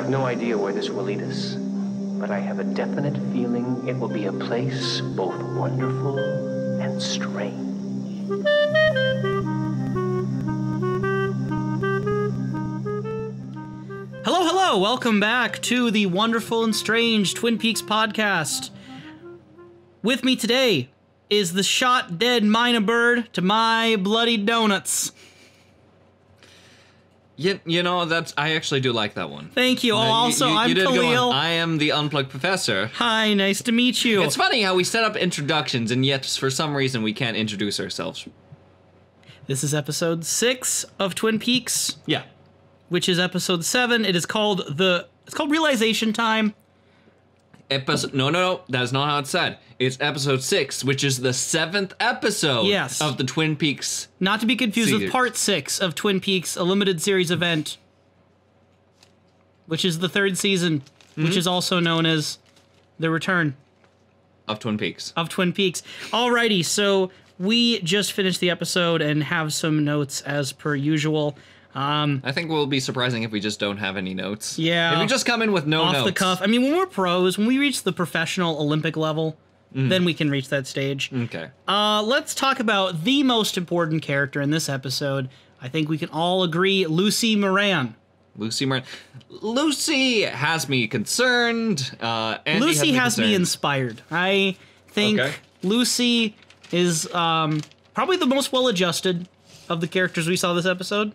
have no idea where this will lead us, but I have a definite feeling it will be a place both wonderful and strange. Hello, hello! Welcome back to the Wonderful and Strange Twin Peaks podcast. With me today is the shot dead mina bird to my bloody donuts. You know, I actually do like that one. Thank you. I'm Kalil. I am the Unplugged Professor. Hi, nice to meet you. It's funny how we set up introductions, and yet for some reason we can't introduce ourselves. This is episode 6 of Twin Peaks. Yeah. Which is episode 7. It is called Realization Time. No, that is not how it's said. It's episode 6, which is the 7th episode of the Twin Peaks. Not to be confused with part 6 of Twin Peaks, a limited series event, which is the 3rd season, which is also known as The Return of Twin Peaks. Alrighty, so we just finished the episode and have some notes as per usual. I think it will be surprising if we just don't have any notes. Yeah. If we just come in with no notes. Off the cuff. I mean, when we're pros, when we reach the professional Olympic level, then we can reach that stage. Okay. Let's talk about the most important character in this episode. I think we can all agree, Lucy Moran. Lucy has me concerned. Lucy has me inspired. I think Lucy is probably the most well-adjusted of the characters we saw this episode.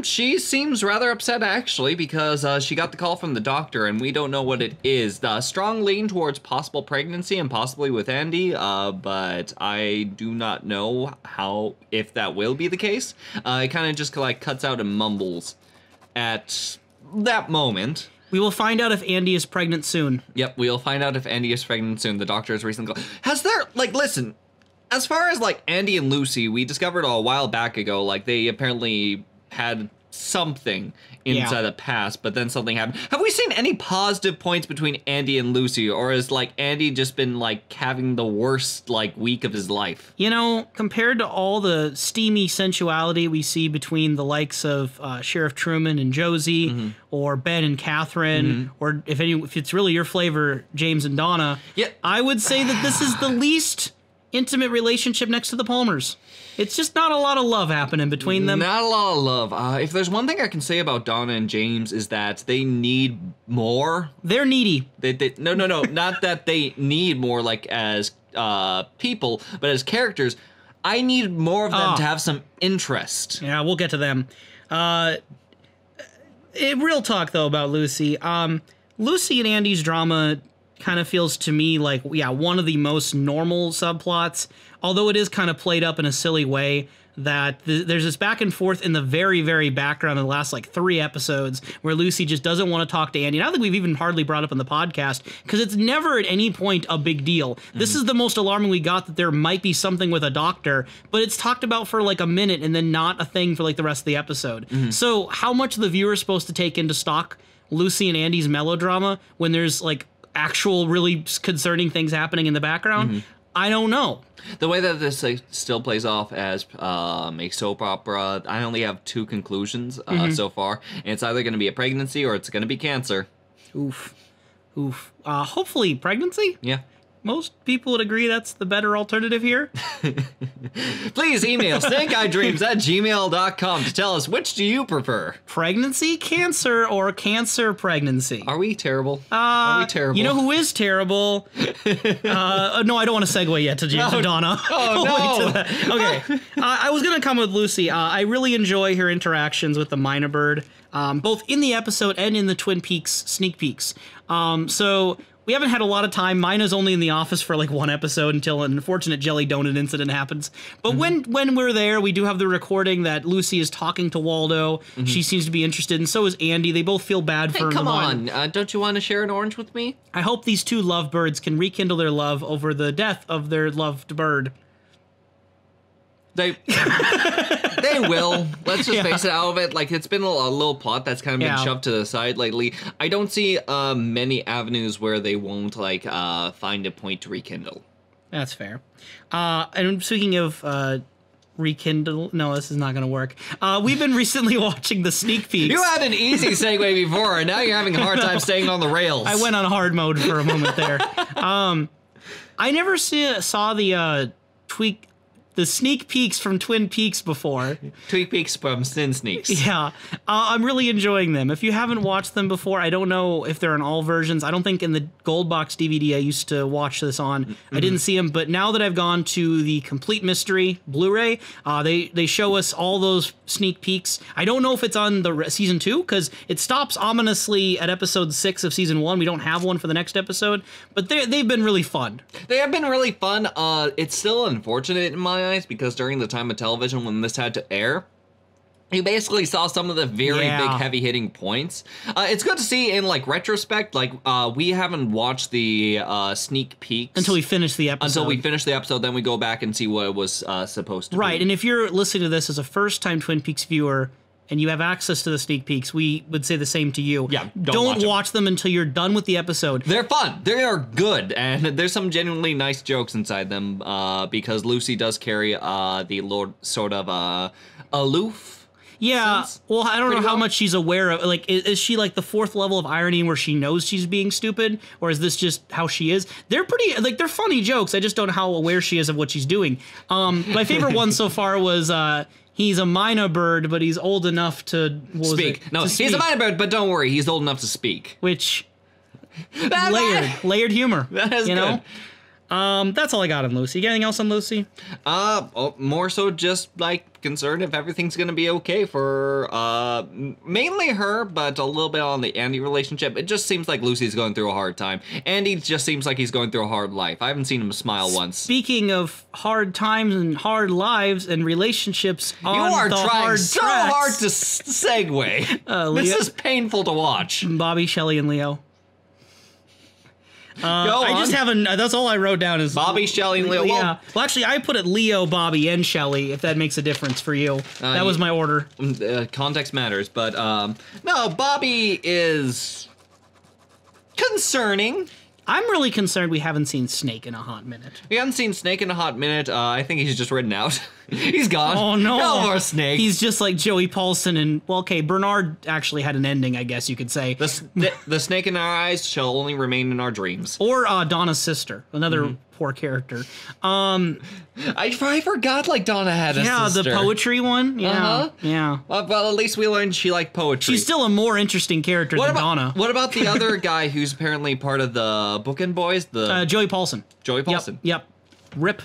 She seems rather upset, actually, because she got the call from the doctor, and we don't know what it is. The strong lean towards possible pregnancy and possibly with Andy, but I do not know if that will be the case. It kind of just, like, cuts out and mumbles at that moment. We will find out if Andy is pregnant soon. Yep, we'll find out if Andy is pregnant soon. The doctor has recently called. Has there, like, listen... As far as, like, Andy and Lucy, we discovered a while back ago, like, they apparently had something inside the past, but then something happened. Have we seen any positive points between Andy and Lucy, or has, like, Andy just been, like, having the worst, like, week of his life? You know, compared to all the steamy sensuality we see between the likes of Sheriff Truman and Josie, or Ben and Catherine, or if it's really your flavor, James and Donna, I would say that this is the least intimate relationship next to the Palmers. It's just not a lot of love happening between them. Not a lot of love. If there's one thing I can say about Donna and James is that they need more. They're needy. No, not that they need more, like, as people, but as characters. I need more of them to have some interest. Yeah, we'll get to them. Real talk, though, about Lucy. Lucy and Andy's drama kind of feels to me like, one of the most normal subplots, although it is kind of played up in a silly way, that there's this back and forth in the very, very background in the last, like, 3 episodes where Lucy just doesn't want to talk to Andy. And I don't think we've even hardly brought up in the podcast, because it's never at any point a big deal. This is the most alarming we got, that there might be something with a doctor, but it's talked about for, like, a minute and then not a thing for, like, the rest of the episode. So how much the viewer is supposed to take into stock Lucy and Andy's melodrama when there's, like, actual really concerning things happening in the background, I don't know. The way that this still plays off as a soap opera, I only have 2 conclusions so far. And it's either going to be a pregnancy or it's going to be cancer. Oof. Hopefully pregnancy? Yeah. Most people would agree that's the better alternative here. Please email snakeeyedreams@gmail.com to tell us, which do you prefer? Pregnancy, cancer, or cancer pregnancy? Are we terrible? Are we terrible? You know who is terrible? No, I don't want to segue yet to James and Donna. Oh, no. Okay. I was going to come with Lucy. I really enjoy her interactions with the mina bird, both in the episode and in the Twin Peaks sneak peeks. So we haven't had a lot of time. Mina's only in the office for like 1 episode until an unfortunate jelly donut incident happens. But when we're there, we do have the recording that Lucy is talking to Waldo. She seems to be interested, and so is Andy. They both feel bad for her. Come on, don't you want to share an orange with me? I hope these 2 lovebirds can rekindle their love over the death of their loved bird. They will. Let's just face it, out of it. Like, it's been a little plot that's kind of been shoved to the side lately. I don't see many avenues where they won't, like, find a point to rekindle. That's fair. And speaking of rekindle. No, this is not going to work. We've been recently watching the sneak peeks. You had an easy segue before, and now you're having a hard time staying on the rails. I went on hard mode for a moment there. I never saw the sneak peeks from Twin Peaks before. Twin Peaks from Sin Sneaks. Yeah, I'm really enjoying them. If you haven't watched them before, I don't know if they're in all versions. I don't think in the Gold Box DVD I used to watch this on. I didn't see them, but now that I've gone to the Complete Mystery Blu-ray, they show us all those sneak peeks. I don't know if it's on the season 2, because it stops ominously at episode 6 of season 1. We don't have one for the next episode, but they've been really fun. They have been really fun. It's still unfortunate in my eyes, because during the time of television when this had to air, you basically saw some of the very big heavy-hitting points. It's good to see in, like, retrospect. Like, we haven't watched the sneak peeks until we finish the episode. Until we finish the episode, then we go back and see what it was supposed to be. Right, and if you're listening to this as a first-time Twin Peaks viewer and you have access to the sneak peeks, we would say the same to you. Yeah, don't watch them until you're done with the episode. They're fun. They are good, and there's some genuinely nice jokes inside them, because Lucy does carry the Lord sort of aloof. Yeah, sense. well, I don't know how much she's aware of. Like, is she like the 4th level of irony where she knows she's being stupid, or is this just how she is? They're pretty, like, they're funny jokes. I just don't know how aware she is of what she's doing. My favorite one so far was he's a myna bird, but he's old enough to speak. No, he's a myna bird, but don't worry, he's old enough to speak. Which layered humor. That is good. That's all I got on Lucy. You got anything else on Lucy? More so just, like, concerned if everything's gonna be okay for, mainly her, but a little bit on the Andy relationship. It just seems like Lucy's going through a hard time. Andy just seems like he's going through a hard life. I haven't seen him smile once. Speaking of hard times and hard lives and relationships you are trying hard so tracks, hard to segue. This is painful to watch. Bobby, Shelley, and Leo. Go on. I just haven't. That's all I wrote down is Bobby, Shelley, and Leo. Yeah. Well, actually, I put it Leo, Bobby, and Shelley. If that makes a difference for you, that was my order. Context matters, but no, Bobby is concerning. I'm really concerned we haven't seen Snake in a hot minute. We haven't seen Snake in a hot minute. I think he's just written out. He's gone. Oh, no. No more Snake. He's just like Joey Paulson and, well, okay, Bernard actually had an ending, I guess you could say. The snake in our eyes shall only remain in our dreams. Or Donna's sister, another poor character. I forgot, like, Donna had a sister. The poetry one. Yeah, yeah. Well, at least we learned she liked poetry. She's still a more interesting character than Donna. What about the other guy who's apparently part of the Bookend Boys? Joey Paulson. Joey Paulson. Yep. Rip.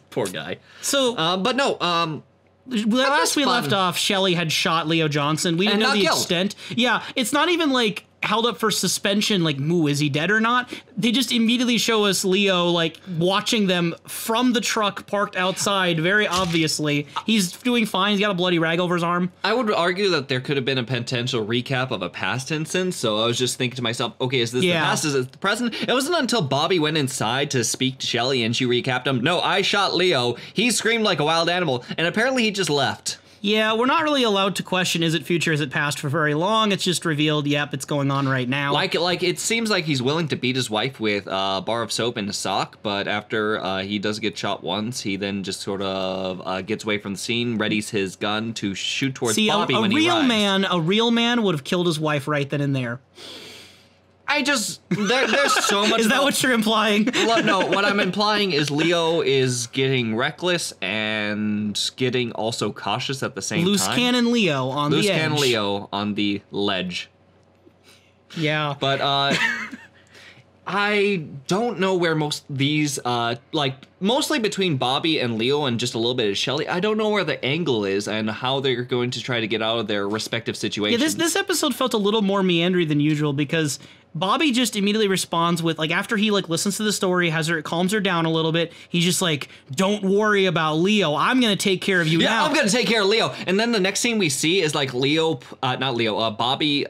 Poor guy. So, but no. Last we left off, Shelley had shot Leo Johnson. We didn't know the extent. Yeah, it's not even like held up for suspension, like, moo, is he dead or not? They just immediately show us Leo, like, watching them from the truck parked outside, very obviously. He's doing fine. He's got a bloody rag over his arm. I would argue that there could have been a potential recap of a past instance, so I was just thinking to myself, okay, is this the past? Is it the present? It wasn't until Bobby went inside to speak to Shelley and she recapped him. No, I shot Leo. He screamed like a wild animal, and apparently he just left. Yeah, we're not really allowed to question, is it future, is it past, for very long. It's just revealed, yep, it's going on right now. Like it seems like he's willing to beat his wife with a bar of soap and a sock, but after he does get shot once, he then just sort of gets away from the scene, readies his gun to shoot towards Bobby when he arrives. A real man would have killed his wife right then and there. There's so much. Is that what you're implying? No, what I'm implying is Leo is getting reckless and getting also cautious at the same time. Loose cannon Leo on the edge. Loose cannon Leo on the ledge. Yeah. But I don't know where most these, mostly between Bobby and Leo and just a little bit of Shelley, I don't know where the angle is and how they're going to try to get out of their respective situations. Yeah, this episode felt a little more meandering than usual because Bobby just immediately responds with, like, after he, like, listens to the story, calms her down a little bit, he's just like, don't worry about Leo, I'm gonna take care of you now. Yeah, I'm gonna take care of Leo. And then the next scene we see is, like, Bobby,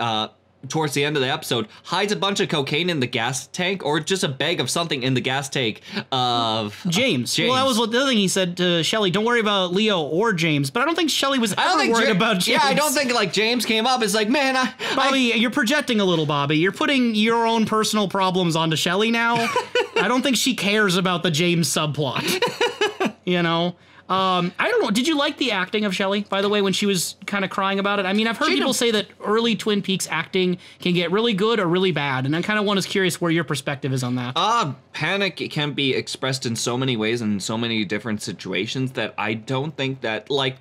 towards the end of the episode, hides a bunch of cocaine in the gas tank, or just a bag of something in the gas tank of James. Well, that was the other thing he said to Shelley, don't worry about Leo or James, but I don't think Shelley was ever worried about James. Yeah, I don't think, like, James came up, it's like, man, Bobby, you're projecting a little, Bobby. You're putting your own personal problems onto Shelley now. I don't think she cares about the James subplot. You know? I don't know. Did you like the acting of Shelley, by the way, when she was kind of crying about it? I mean, I've heard people say that early Twin Peaks acting can get really good or really bad, and I kind of was curious where your perspective is on that. Panic can be expressed in so many ways and so many different situations that I don't think that, like,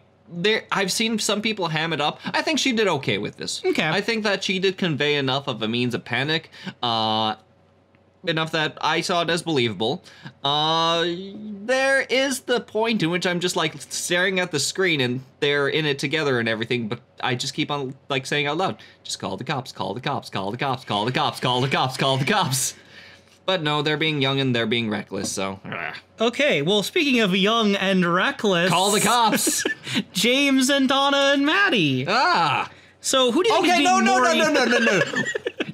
I've seen some people ham it up. I think she did okay with this. Okay. I think that she did convey enough of a means of panic, enough that I saw it as believable. There is the point in which I'm just like staring at the screen and they're in it together and everything, but I just keep on like saying out loud, just call the cops, call the cops, call the cops, call the cops, call the cops, call the cops. But no, they're being young and they're being reckless, so. Okay, well, speaking of young and reckless... Call the cops! James and Donna and Maddie. So who do you think is being no.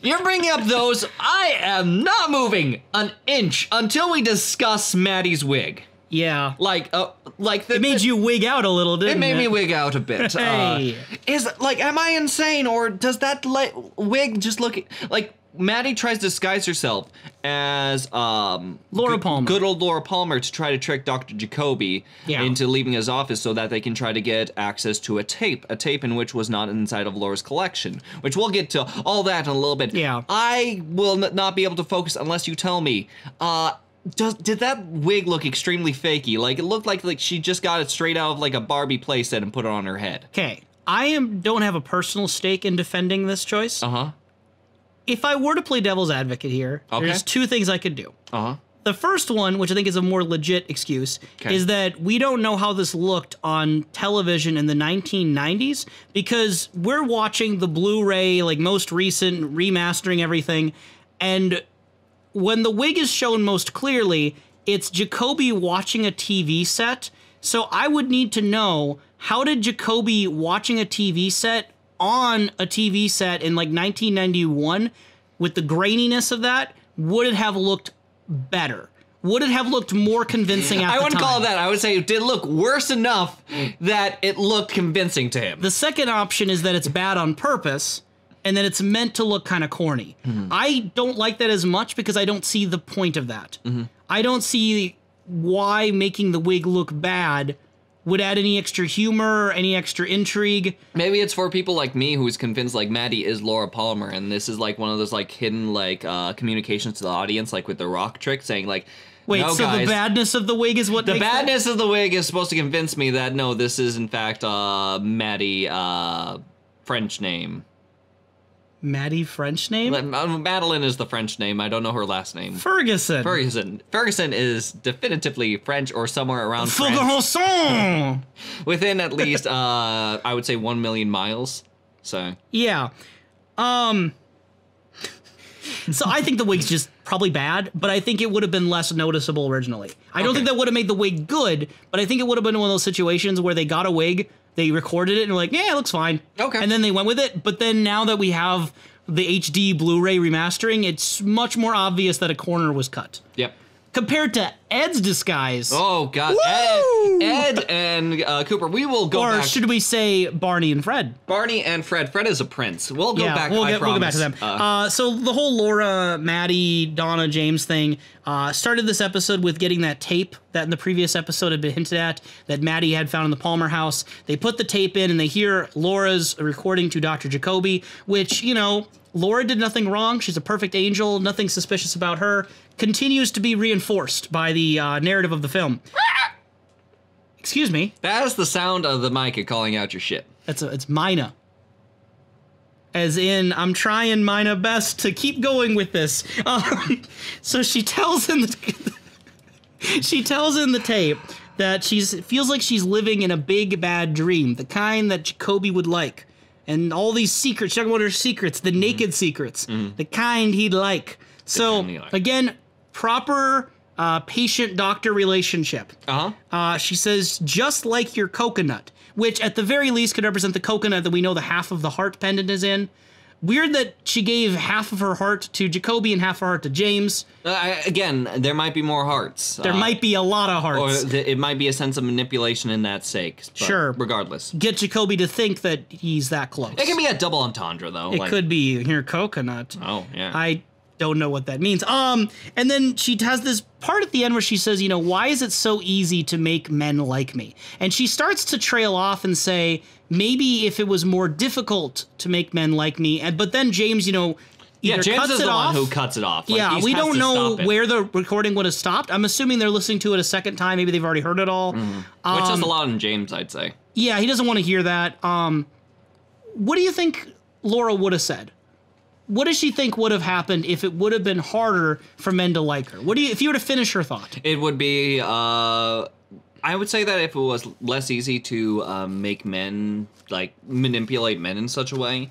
You're bringing up those. I am not moving an inch until we discuss Maddie's wig. Yeah. It made you wig out a little, didn't it? It made me wig out a bit. Hey. Am I insane, or does that wig just look like... Maddie tries to disguise herself as Laura Palmer. Good old Laura Palmer to try to trick Dr. Jacoby into leaving his office so that they can try to get access to a tape in which was not inside of Laura's collection, which we'll get to all that in a little bit. Yeah. I will not be able to focus unless you tell me. Did that wig look extremely fakey? Like, it looked like she just got it straight out of like a Barbie playset and put it on her head. Okay. Don't have a personal stake in defending this choice. If I were to play devil's advocate here, there's two things I could do. The first one, which I think is a more legit excuse, is that we don't know how this looked on television in the 1990s because we're watching the Blu-ray, like most recent, remastering everything, and when the wig is shown most clearly, it's Jacoby watching a TV set. So I would need to know, how did Jacoby watching a TV set on a TV set in like 1991 with the graininess of that, would it have looked better? Would it have looked more convincing at the time? I wouldn't call it that. I would say it did look worse enough that it looked convincing to him. The second option is that it's bad on purpose and that it's meant to look kind of corny. I don't like that as much because I don't see the point of that. I don't see why making the wig look bad would add any extra humor, any extra intrigue. Maybe it's for people like me who's convinced like Maddie is Laura Palmer, and this is like one of those like hidden like communications to the audience, like with the rock trick, saying like, wait, no, so guys, the badness of the wig is what the badness of the wig is supposed to convince me that no, this is in fact Maddie French name. Maddie French name? Madeline is the French name. I don't know her last name. Ferguson. Ferguson is definitively French or somewhere around France. Ferguson! Within at least, I would say 1 million miles. So. Yeah. So I think the wig's just probably bad, but I think it would have been less noticeable originally. I don't think that would have made the wig good, but I think it would have been one of those situations where they got a wig, they recorded it, and were like, yeah, it looks fine. Okay. And then they went with it, but then now that we have the HD Blu-ray remastering, it's much more obvious that a corner was cut. Yep. Compared to Ed's disguise. Oh, God. Ed and Cooper, we will go back. Or should we say Barney and Fred? Barney and Fred. Fred is a prince. We'll go back, we'll I promise. We'll go back to them. So the whole Laura, Maddie, Donna, James thing started this episode with getting that tape that in the previous episode had been hinted at that Maddie had found in the Palmer house. They put the tape in and they hear Laura's recording to Dr. Jacoby, which, you know, Laura did nothing wrong. She's a perfect angel. Nothing suspicious about her. Continues to be reinforced by the narrative of the film. Excuse me. That is the sound of the mic calling out your shit. It's Mina. As in, I'm trying my best to keep going with this. So she tells in the tape that feels like she's living in a big bad dream, the kind that Jacoby would like. And all these secrets, she's talking about her secrets, the naked secrets, the kind he'd like. So, again, proper patient-doctor relationship. She says, just like your coconut, which at the very least could represent the coconut that we know the half of the heart pendant is in. Weird that she gave half of her heart to Jacoby and half of her heart to James. Again, there might be more hearts. There might be a lot of hearts. Or it might be a sense of manipulation in that sake. But sure. Regardless. Get Jacoby to think that he's that close. It can be a double entendre, though. It could be your coconut. Oh, yeah. don't know what that means. And then she has this part at the end where she says, you know, why is it so easy to make men like me? And she starts to trail off and say, maybe if it was more difficult to make men like me. But then James, you know, either James cuts is it the off. one who cuts it off. Like, Yeah, he we has don't to know stop it. where the recording would have stopped. I'm assuming they're listening to it a second time. Maybe they've already heard it all. Which is a lot in James, I'd say. Yeah, he doesn't want to hear that. What do you think Laura would have said? What does she think would have happened if it would have been harder for men to like her? If you were to finish her thought? It would be, I would say that if it was less easy to make men, like, manipulate men in such a way,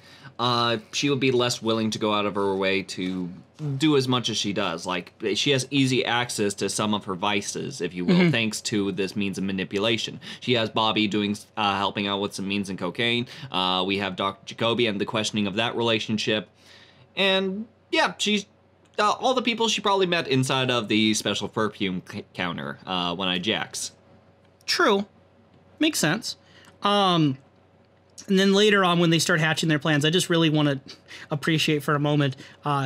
she would be less willing to go out of her way to do as much as she does. Like, she has easy access to some of her vices, if you will, thanks to this means of manipulation. She has Bobby doing, helping out with some means in cocaine. We have Dr. Jacoby and the questioning of that relationship. And, yeah, she's all the people she probably met inside of the special perfume counter, One-Eyed Jacks. True. Makes sense. And then later on, when they start hatching their plans, I just really want to appreciate for a moment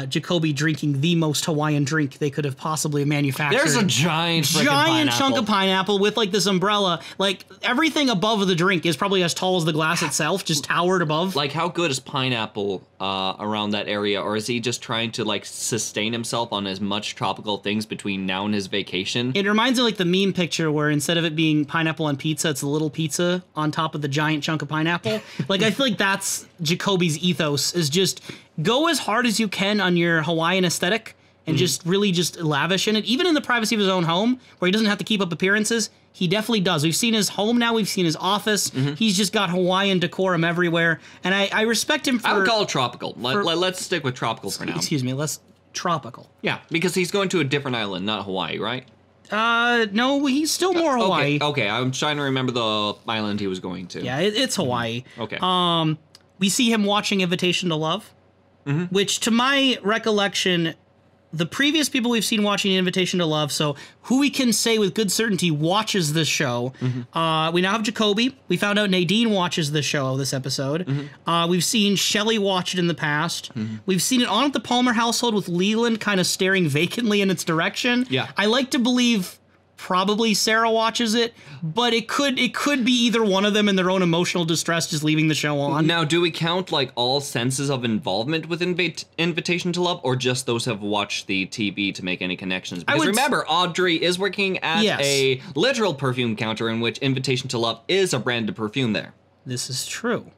Jacoby drinking the most Hawaiian drink they could have possibly manufactured. There's a giant chunk of pineapple with like this umbrella. Like everything above the drink is probably as tall as the glass itself, just towered above. Like, how good is pineapple around that area? Or is he just trying to, like, sustain himself on as much tropical things between now and his vacation? It reminds me of like the meme picture where instead of it being pineapple on pizza, it's a little pizza on top of the giant chunk of pineapple. Like, I feel like that's Jacoby's ethos, is just go as hard as you can on your Hawaiian aesthetic and just really just lavish in it. Even in the privacy of his own home, where he doesn't have to keep up appearances, he definitely does. We've seen his home now. We've seen his office. He's just got Hawaiian decorum everywhere. And I respect him for... I would call it tropical. Let's stick with tropical for now. Excuse me, less tropical. Yeah, because he's going to a different island, not Hawaii, right? No, he's still more Hawaii. Okay, I'm trying to remember the island he was going to. Yeah, it's Hawaii. Okay. We see him watching Invitation to Love, which to my recollection, the previous people we've seen watching Invitation to Love, so who we can say with good certainty watches this show. We now have Jacoby. We found out Nadine watches the show this episode. We've seen Shelley watch it in the past. We've seen it on at the Palmer household with Leland kind of staring vacantly in its direction. Yeah. I like to believe probably Sarah watches it, but it could be either one of them in their own emotional distress just leaving the show on. Now, do we count, like, all senses of involvement with Invitation to Love, or just those who have watched the TV to make any connections? Because remember, Audrey is working at a literal perfume counter in which Invitation to Love is a branded perfume there. This is true.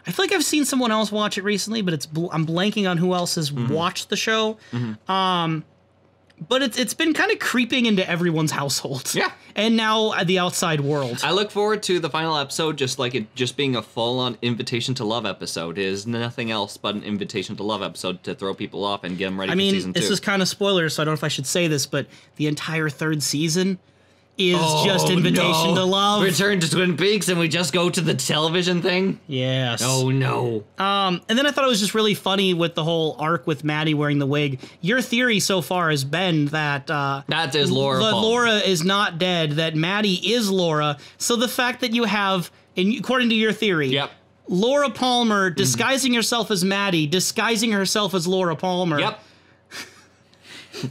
I feel like I've seen someone else watch it recently, but I'm blanking on who else has watched the show. But it's been kind of creeping into everyone's household. Yeah. And now the outside world. I look forward to the final episode, just being a full-on Invitation to Love episode. It is nothing else but an Invitation to Love episode to throw people off and get them ready for season 2. This is kind of spoilers, so I don't know if I should say this, but the entire third season is just Invitation to Love. Return to Twin Peaks and we just go to the television thing? Yes. Oh, no. And then I thought it was just really funny with the whole arc with Maddie wearing the wig. Your theory so far has been that... that is Laura Palmer. Laura is not dead, that Maddie is Laura. So the fact that you have, according to your theory... Laura Palmer disguising herself as Maddie, disguising herself as Laura Palmer. Yep.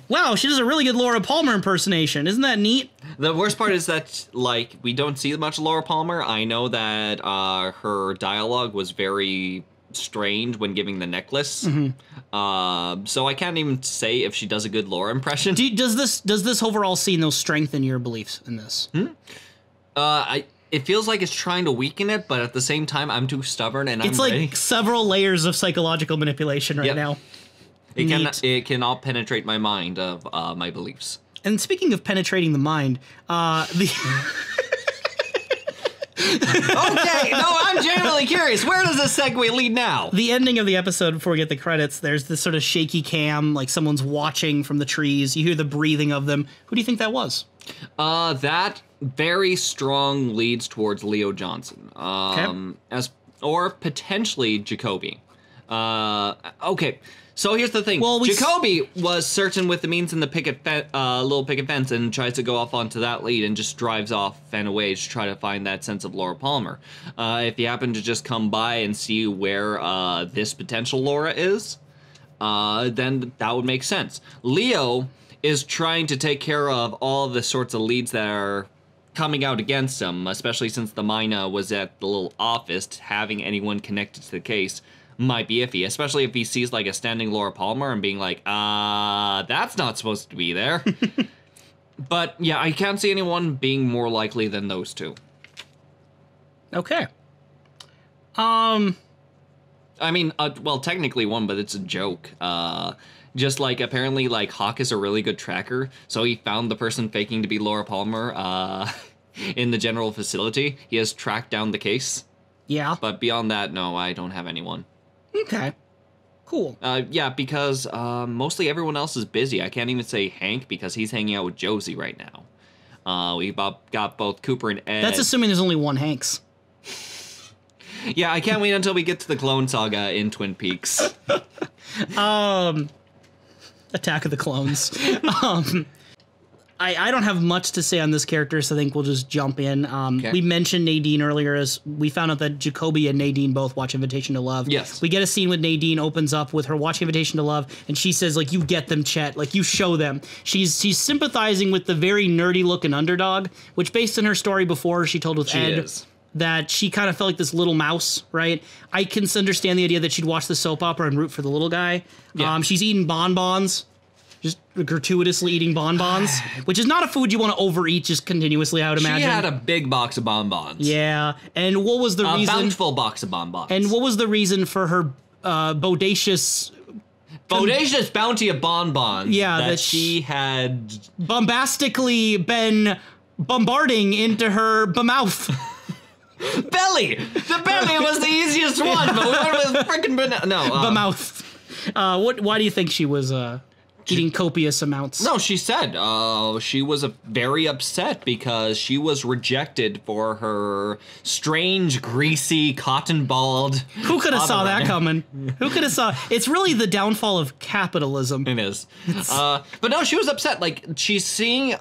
Wow, she does a really good Laura Palmer impersonation. Isn't that neat? The worst part is that, like, we don't see much Laura Palmer. I know that her dialogue was very strained when giving the necklace. So I can't even say if she does a good Laura impression. Does this overall scene, though, strengthen your beliefs in this? It feels like it's trying to weaken it, but at the same time, I'm too stubborn and it's I'm like ready. Several layers of psychological manipulation right now. It cannot penetrate my mind of my beliefs. And speaking of penetrating the mind, Okay, no, I'm genuinely curious. Where does this segue lead now? The ending of the episode, before we get the credits, there's this sort of shaky cam, like someone's watching from the trees. You hear the breathing of them. Who do you think that was? That very strong leads towards Leo Johnson. Or potentially Jacoby. Okay. So here's the thing. Jacoby was certain with the means in the little picket fence and tries to go off onto that lead and just drives off and away to try to find that sense of Laura Palmer. If you happen to just come by and see where this potential Laura is, then that would make sense. Leo is trying to take care of all the sorts of leads that are coming out against him, especially since the Mina was at the little office. Having anyone connected to the case might be iffy, especially if he sees like a standing Laura Palmer and being like, that's not supposed to be there. But yeah, I can't see anyone being more likely than those two. Okay. I mean, well, technically one, but it's a joke. Just like apparently like Hawk is a really good tracker, so he found the person faking to be Laura Palmer in the general facility. He has tracked down the case. Yeah. But beyond that, no, I don't have anyone. Okay. Cool. Yeah, because mostly everyone else is busy. I can't even say Hank because he's hanging out with Josie right now. We've got both Cooper and Ed. That's assuming there's only one Hanks. Yeah, I can't wait until we get to the Clone Saga in Twin Peaks. Attack of the Clones. I don't have much to say on this character, so I think we'll just jump in. Okay. We mentioned Nadine earlier, as we found out that Jacoby and Nadine both watch Invitation to Love. Yes. We get a scene with Nadine opens up with her watching Invitation to Love, and she says, like, you get them, Chet. Like, you show them. She's sympathizing with the very nerdy-looking underdog, which, based on her story before she told with Ed, that she kind of felt like this little mouse, right? I can understand the idea that she'd watch the soap opera and root for the little guy. Yeah. She's eating bonbons. Just gratuitously eating bonbons, which is not a food you want to overeat just continuously, I would imagine. She had a big box of bonbons. Yeah, and what was the reason? A bountiful box of bonbons. And what was the reason for her bodacious bounty of bonbons? Yeah, that she had bombastically been bombarding into her mouth. Belly! The belly was the easiest one, but we went with freaking banana. No. Mouth. Why do you think she was eating copious amounts? No, she said she was very upset because she was rejected for her strange, greasy, cotton-balled... Who could have saw that coming? Who could have saw... It's really the downfall of capitalism. It is. But no, she was upset. Like, she's seeing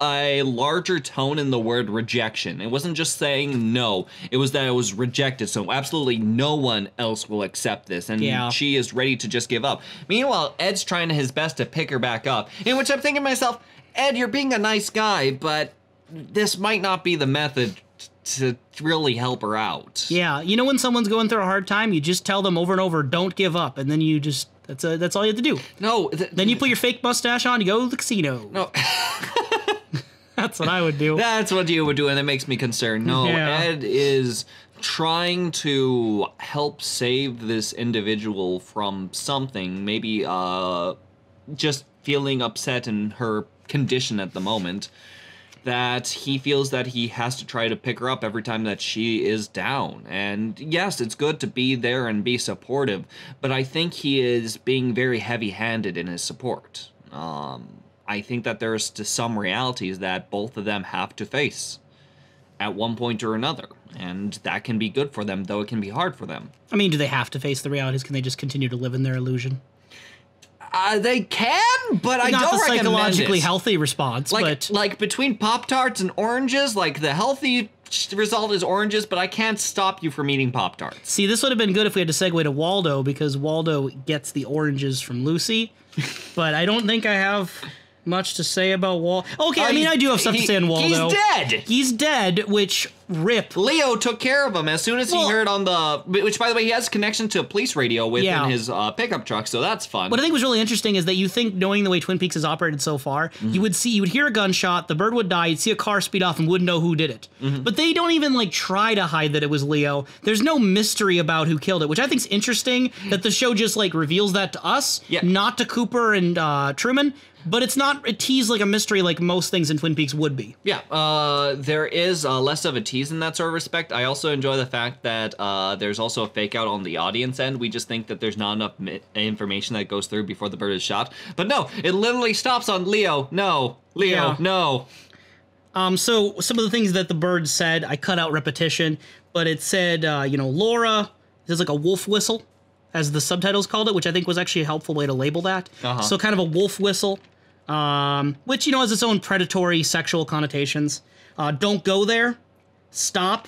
a larger tone in the word rejection. It wasn't just saying no. It was that it was rejected, so absolutely no one else will accept this. And she is ready to just give up. Meanwhile, Ed's trying his best to pick her back up. In which I'm thinking to myself, Ed, you're being a nice guy, but this might not be the method to really help her out. Yeah, you know when someone's going through a hard time, you just tell them over and over, don't give up, and then you just... That's all you have to do. No. Then you put your fake mustache on, you go to the casino. No. That's what I would do. That's what you would do, and it makes me concerned. No, Ed is trying to help save this individual from something, maybe just feeling upset in her condition at the moment, that he feels that he has to try to pick her up every time that she is down. And yes, it's good to be there and be supportive, but I think he is being very heavy-handed in his support. I think that there's some realities that both of them have to face at one point or another, and that can be good for them, though it can be hard for them. I mean, do they have to face the realities? Can they just continue to live in their illusion? They can, but I don't recommend it. Not the psychologically healthy response, but... Like, between Pop-Tarts and oranges, like, the healthy result is oranges, but I can't stop you from eating Pop-Tarts. See, this would have been good if we had to segue to Waldo, because Waldo gets the oranges from Lucy, but I don't think I have... much to say about Waldo. Okay, I mean, I do have stuff to say on Waldo. He's dead! He's dead, which, rip. Leo took care of him as soon as he heard on the... Which, by the way, he has connection to a police radio within his pickup truck, so that's fun. What I think was really interesting is that you think, knowing the way Twin Peaks has operated so far, you would hear a gunshot, the bird would die, you'd see a car speed off and wouldn't know who did it. But they don't even, like, try to hide that it was Leo. There's no mystery about who killed it, which I think's interesting, that the show just, like, reveals that to us, not to Cooper and Truman. But it's not a tease like a mystery like most things in Twin Peaks would be. Yeah, there is less of a tease in that sort of respect. I also enjoy the fact that there's also a fake out on the audience end. We just think that there's not enough information that goes through before the bird is shot. But no, it literally stops on Leo, no. Leo, no. So some of the things that the bird said, I cut out repetition, but it said, Laura, there's like a wolf whistle, as the subtitles called it, which I think was actually a helpful way to label that. So kind of a wolf whistle. Which, has its own predatory sexual connotations. Don't go there. Stop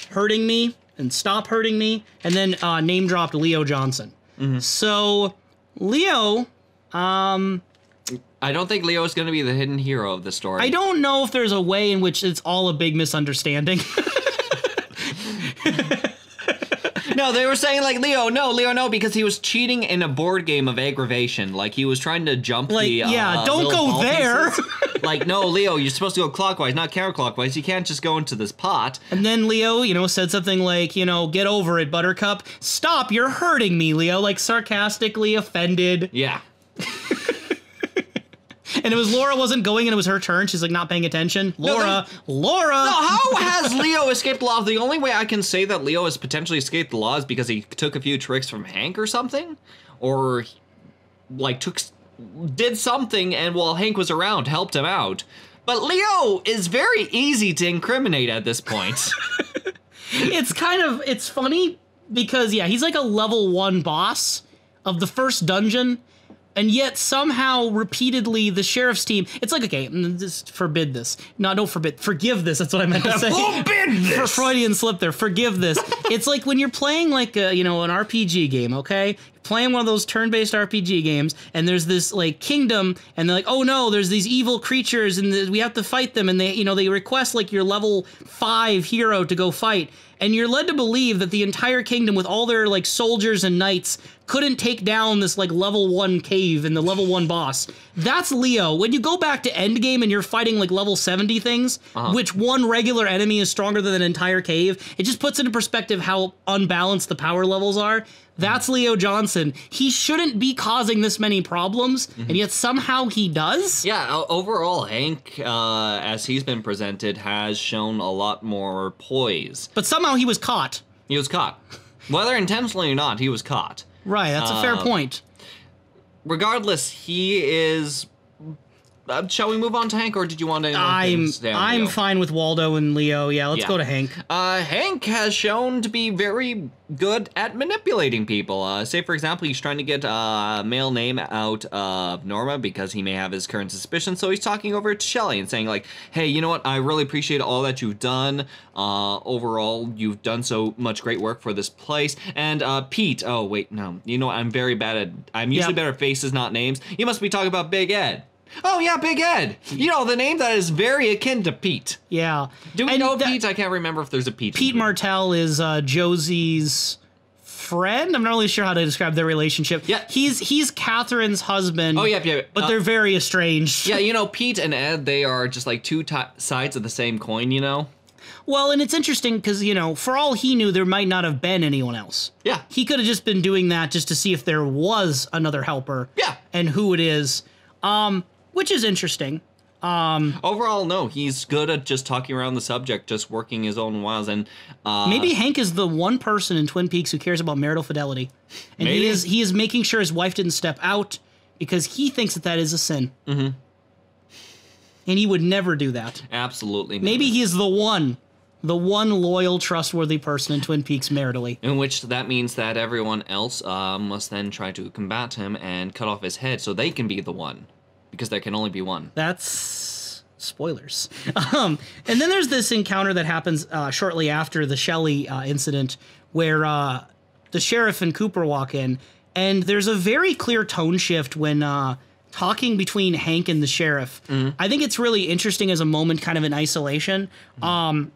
hurting me and stop hurting me. And then name dropped Leo Johnson. So Leo, I don't think Leo is going to be the hidden hero of the story. I don't know if there's a way in which it's all a big misunderstanding. No, they were saying like Leo, no, because he was cheating in a board game of aggravation. Like he was trying to jump like, the yeah, don't little go ball there. pieces. Like, no, Leo, you're supposed to go clockwise, not counterclockwise. You can't just go into this pot. And then Leo, said something like, get over it, Buttercup. Stop, you're hurting me, Leo. Like sarcastically offended. Yeah. And it was Laura wasn't going and it was her turn. She's like not paying attention. Laura. No, how has Leo escaped the law? The only way I can say that Leo has potentially escaped the law is because he took a few tricks from Hank or something. Or, like, did something and while Hank was around, helped him out. But Leo is very easy to incriminate at this point. It's funny because, yeah, he's like a level 1 boss of the first dungeon. And yet somehow repeatedly the sheriff's team, it's like, okay, just forbid this. No, don't forbid. Forgive this. That's what I meant to say. Forbid this. For Freudian slip there. Forgive this. It's like when you're playing like an RPG game, okay? You're playing one of those turn-based RPG games and there's this like kingdom and they're like, oh no, there's these evil creatures and we have to fight them and they request like your level 5 hero to go fight. And you're led to believe that the entire kingdom with all their like soldiers and knights couldn't take down this like level 1 cave and the level 1 boss. That's Leo. When you go back to endgame and you're fighting like level 70 things, which one regular enemy is stronger than an entire cave, it just puts into perspective how unbalanced the power levels are. That's Leo Johnson. He shouldn't be causing this many problems, and yet somehow he does. Yeah, overall, Hank, as he's been presented, has shown a lot more poise. But somehow he was caught. He was caught. Whether intentionally or not, he was caught. Right, that's a fair point. Regardless, he is... shall we move on to Hank, or did you want to... I'm fine with Waldo and Leo. Yeah, let's go to Hank. Hank has shown to be very good at manipulating people. Say, for example, he's trying to get a male name out of Norma because he may have his current suspicion, so he's talking over to Shelly and saying, like, hey, you know what? I really appreciate all that you've done. Overall, you've done so much great work for this place. And Pete... Oh, wait, no. You know what? I'm very bad at... I'm usually better at faces, not names. You must be talking about Big Ed. Oh, yeah, Big Ed. The name that is very akin to Pete. Yeah. Do we know Pete? I can't remember if there's a Pete. Pete Martell is Josie's friend. I'm not really sure how to describe their relationship. Yeah. He's Catherine's husband. Oh, yeah. But they're very estranged. Yeah, Pete and Ed, they are just like two sides of the same coin, Well, and it's interesting because, for all he knew, there might not have been anyone else. Yeah. He could have just been doing that just to see if there was another helper. Yeah. And who it is. Which is interesting. Overall, no, he's good at just talking around the subject, just working his own wiles, and maybe Hank is the one person in Twin Peaks who cares about marital fidelity, and he is making sure his wife didn't step out because he thinks that is a sin. Mm-hmm. And he would never do that. Absolutely. Maybe he is the one loyal, trustworthy person in Twin Peaks maritally. In which that means that everyone else must then try to combat him and cut off his head so they can be the one. Because there can only be one. That's spoilers. And then there's this encounter that happens shortly after the Shelley incident where the sheriff and Cooper walk in. And there's a very clear tone shift when talking between Hank and the sheriff. Mm-hmm. I think it's really interesting as a moment kind of in isolation. Mm-hmm.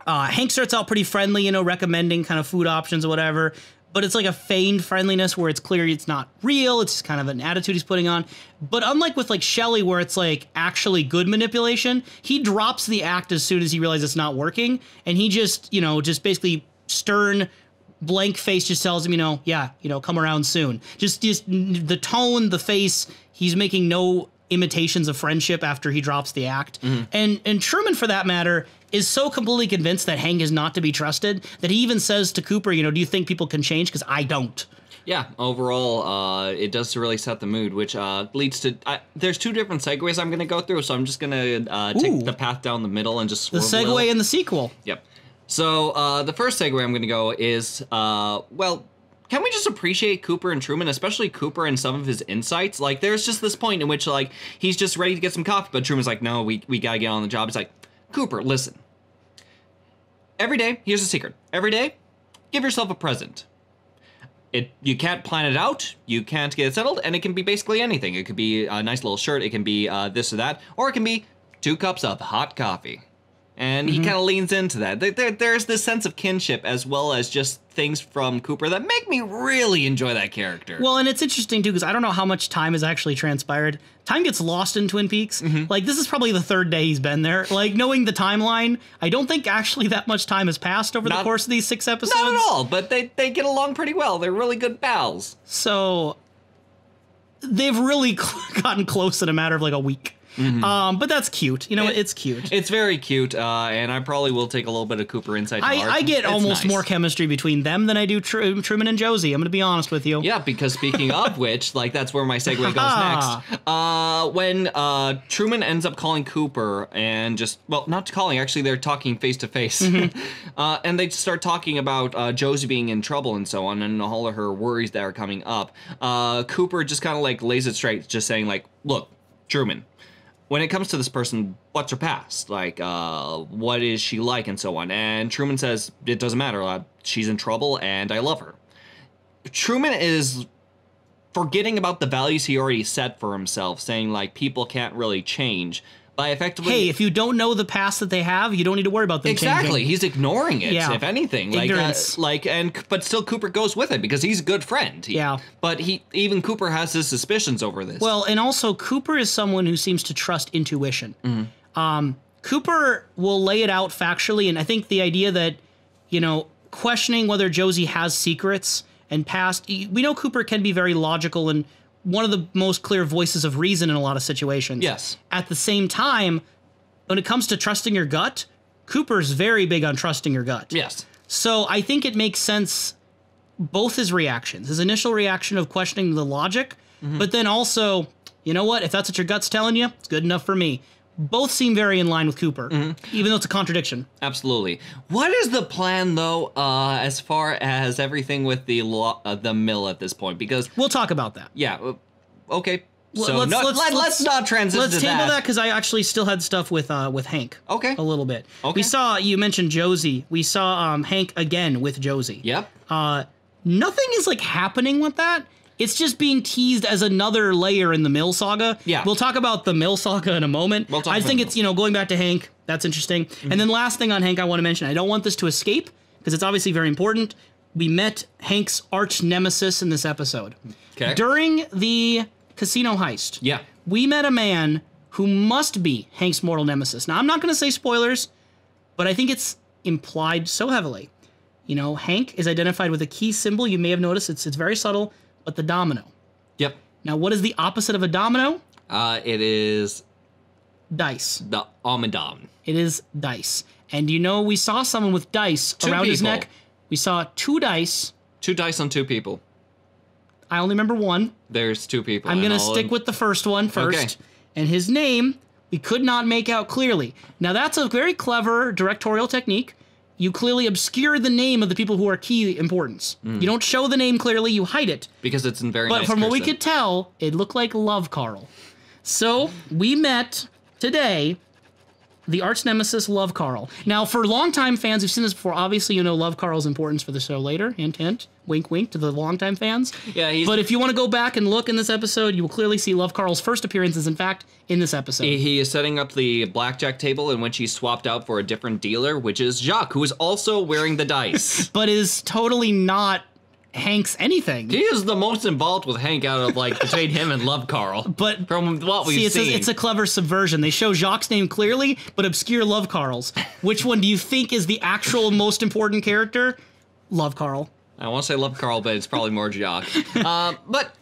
Hank starts out pretty friendly, recommending kind of food options or whatever. But it's like a feigned friendliness where it's clear it's not real. It's just kind of an attitude he's putting on. But unlike with like Shelley, where it's like actually good manipulation, he drops the act as soon as he realizes it's not working. And he just, just basically stern, blank face just tells him, come around soon. Just the tone, the face, he's making no imitations of friendship after he drops the act. Mm-hmm. And Truman, for that matter, is so completely convinced that Hank is not to be trusted that he even says to Cooper, do you think people can change? Because I don't. Yeah, overall, it does really set the mood, which leads to... there's two different segues I'm going to go through, so I'm just going to take the path down the middle and just swerve the segue and the sequel. Yep. So the first segue I'm going to go is, can we just appreciate Cooper and Truman, especially Cooper and some of his insights? Like, there's just this point in which, like, he's just ready to get some coffee, but Truman's like, no, we got to get on the job. It's like, Cooper, listen. Every day, here's a secret. Every day, give yourself a present. You can't plan it out, you can't get it settled, and it can be basically anything. It could be a nice little shirt, it can be this or that, or it can be 2 cups of hot coffee. And he kind of leans into that. There's this sense of kinship as well as just things from Cooper that make me really enjoy that character. Well, and it's interesting, too, because I don't know how much time has actually transpired. Time gets lost in Twin Peaks. Like, this is probably the 3rd day he's been there. Like, knowing the timeline, I don't think actually that much time has passed over the course of these 6 episodes. Not at all, but they get along pretty well. They're really good pals. So, they've really gotten close in a matter of, like, a week. But that's cute. You know, it's cute. It's very cute, and I probably will take a little bit of Cooper insight to heart. I get almost nice. more chemistry between them than I do Truman and Josie. I'm going to be honest with you. Yeah, because speaking of which, like, that's where my segue goes next. When Truman ends up calling Cooper and not calling, actually, they're talking face to face. And they start talking about Josie being in trouble and so on, and all of her worries that are coming up. Cooper just kind of, like, lays it straight, just saying, like, look, Truman, when it comes to this person, what's her past? Like, what is she like and so on? And Truman says, it doesn't matter. She's in trouble and I love her. Truman is forgetting about the values he already set for himself, saying, like, people can't really change. By effectively... Hey, if you don't know the past that they have, you don't need to worry about them Exactly. changing. He's ignoring it, if anything. Ignorance. But still Cooper goes with it because he's a good friend. But even Cooper has his suspicions over this. Well, and also Cooper is someone who seems to trust intuition. Cooper will lay it out factually, and I think the idea that, you know, questioning whether Josie has secrets and past... We know Cooper can be very logical and one of the most clear voices of reason in a lot of situations. Yes. At the same time, when it comes to trusting your gut, Cooper's very big on trusting your gut. Yes. So I think it makes sense, both his reactions. His initial reaction of questioning the logic, but then also, you know what, if that's what your gut's telling you, it's good enough for me. Both seem very in line with Cooper, even though it's a contradiction. Absolutely. What is the plan, though, as far as everything with the mill at this point? Because we'll talk about that. Yeah. Okay. So let's not transition to that. Let's table that because I actually still had stuff with Hank. Okay. A little bit. Okay. You mentioned Josie. We saw Hank again with Josie. Yep. Nothing is like happening with that. It's just being teased as another layer in the Mill saga. Yeah. We'll talk about the Mill saga in a moment. I think it's, going back to Hank. That's interesting. And then last thing on Hank I want to mention, I don't want this to escape because it's obviously very important. We met Hank's arch nemesis in this episode. Okay. During the casino heist. Yeah. We met a man who must be Hank's mortal nemesis. Now, I'm not going to say spoilers, but I think it's implied so heavily. Hank is identified with a key symbol. You may have noticed it's very subtle. But the domino. Yep. Now, what is the opposite of a domino? It is... dice. The Almondom. It is dice. And we saw someone with dice around his neck. We saw 2 dice. 2 dice on 2 people. I only remember 1. There's 2 people. I'm going to stick with the first one first. Okay. And his name, we could not make out clearly. Now, that's a very clever directorial technique. You clearly obscure the name of the people who are key importance. You don't show the name clearly, you hide it. Because it's in very nice But from what we cursive. could tell, it looked like Love Carl. So, we met today the arch nemesis Love Carl. Now, for longtime fans who've seen this before, obviously Love Carl's importance for the show later. Hint, hint. Wink, wink to the longtime fans. Yeah, but if you want to go back and look in this episode, you will clearly see Love Carl's first appearance is, in fact, in this episode. He is setting up the blackjack table in which he swapped out for a different dealer, which is Jacques, who is also wearing the dice. But is totally not Hank's anything. He is the most involved with Hank out of, between him and Love Carl. But from what we've seen. It's a clever subversion. They show Jacques' name clearly, but obscure Love Carl's. Which one do you think is the actual most important character? Love Carl. I want to say Love Carl, but it's probably more Jacques. But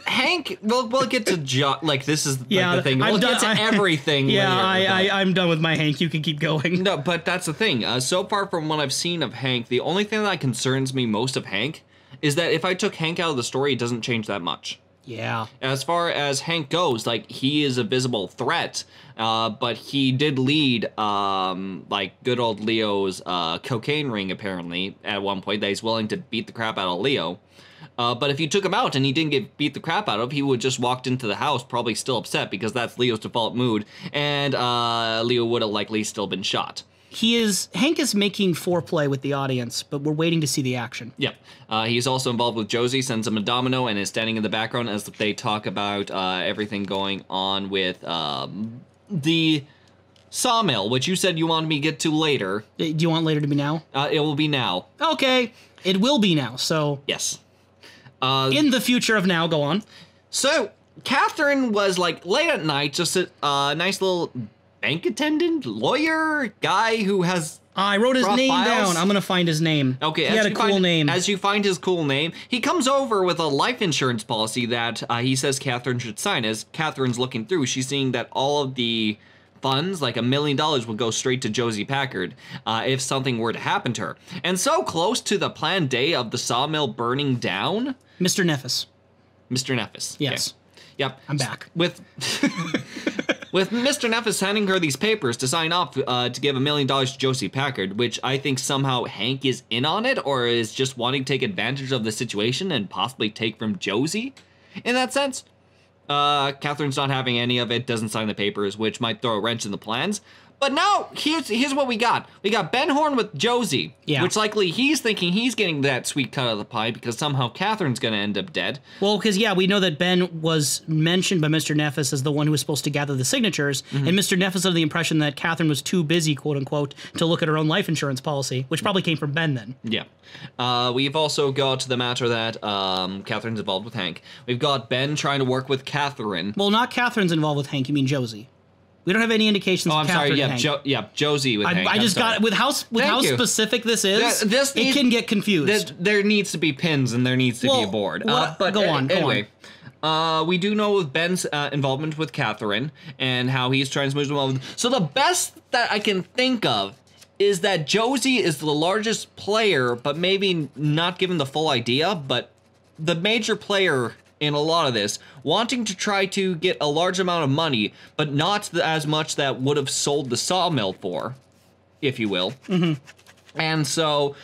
Hank, we'll get to Jacques. This is the thing. We'll get to everything later. I'm done with my Hank. You can keep going. No, but that's the thing. So far from what I've seen of Hank, the only thing that concerns me most of Hank is that if I took Hank out of the story, it doesn't change that much. Yeah. As far as Hank goes, he is a visible threat, but he did lead, good old Leo's cocaine ring, apparently, at one point, that he's willing to beat the crap out of Leo. But if you took him out and he didn't get beat the crap out of, he would just walked into the house, probably still upset, because that's Leo's default mood, and Leo would have likely still been shot. Hank is making foreplay with the audience, but we're waiting to see the action. Yep. He's also involved with Josie, sends him a domino, and is standing in the background as they talk about everything going on with the sawmill, which you said you wanted me to get to later. Do you want later to be now? It will be now. Okay, it will be now, so... Yes. In the future of now, go on. So, Catherine was, like, late at night, just a nice little bank attendant, lawyer, guy who has... I wrote his name files down. I'm going to find his name. Okay, he had a cool name. As you find his cool name, he comes over with a life insurance policy that he says Catherine should sign. As Catherine's looking through, she's seeing that all of the funds, like $1 million, would go straight to Josie Packard if something were to happen to her. And so close to the planned day of the sawmill burning down... Mr. Neffis. Mr. Neffis. Yes. Okay. Yep. I'm back. With Mr. Neffis handing her these papers to sign off to give $1 million to Josie Packard, which I think somehow Hank is in on it or is just wanting to take advantage of the situation and possibly take from Josie in that sense. Catherine's not having any of it, doesn't sign the papers, which might throw a wrench in the plans. But now, here's what we got. We got Ben Horn with Josie, which likely he's thinking he's getting that sweet cut of the pie because somehow Catherine's going to end up dead. Well, because, we know that Ben was mentioned by Mr. Neffis as the one who was supposed to gather the signatures, and Mr. Neffis had the impression that Catherine was too busy, quote-unquote, to look at her own life insurance policy, which probably came from Ben then. Yeah. We've also got the matter that Catherine's involved with Hank. We've got Ben trying to work with Catherine. Well, not Catherine's involved with Hank, you mean Josie. We don't have any indications of Catherine and Hank. Josie with Hank. I just got it. With how specific this is, it can get confused. There needs to be pins and there needs to be a board. But go on. We do know with Ben's involvement with Catherine and how he's trying to move. So the best that I can think of is that Josie is the largest player, but maybe not given the full idea, but the major player in a lot of this, wanting to try to get a large amount of money, but not as much that would have sold the sawmill for, if you will. And so,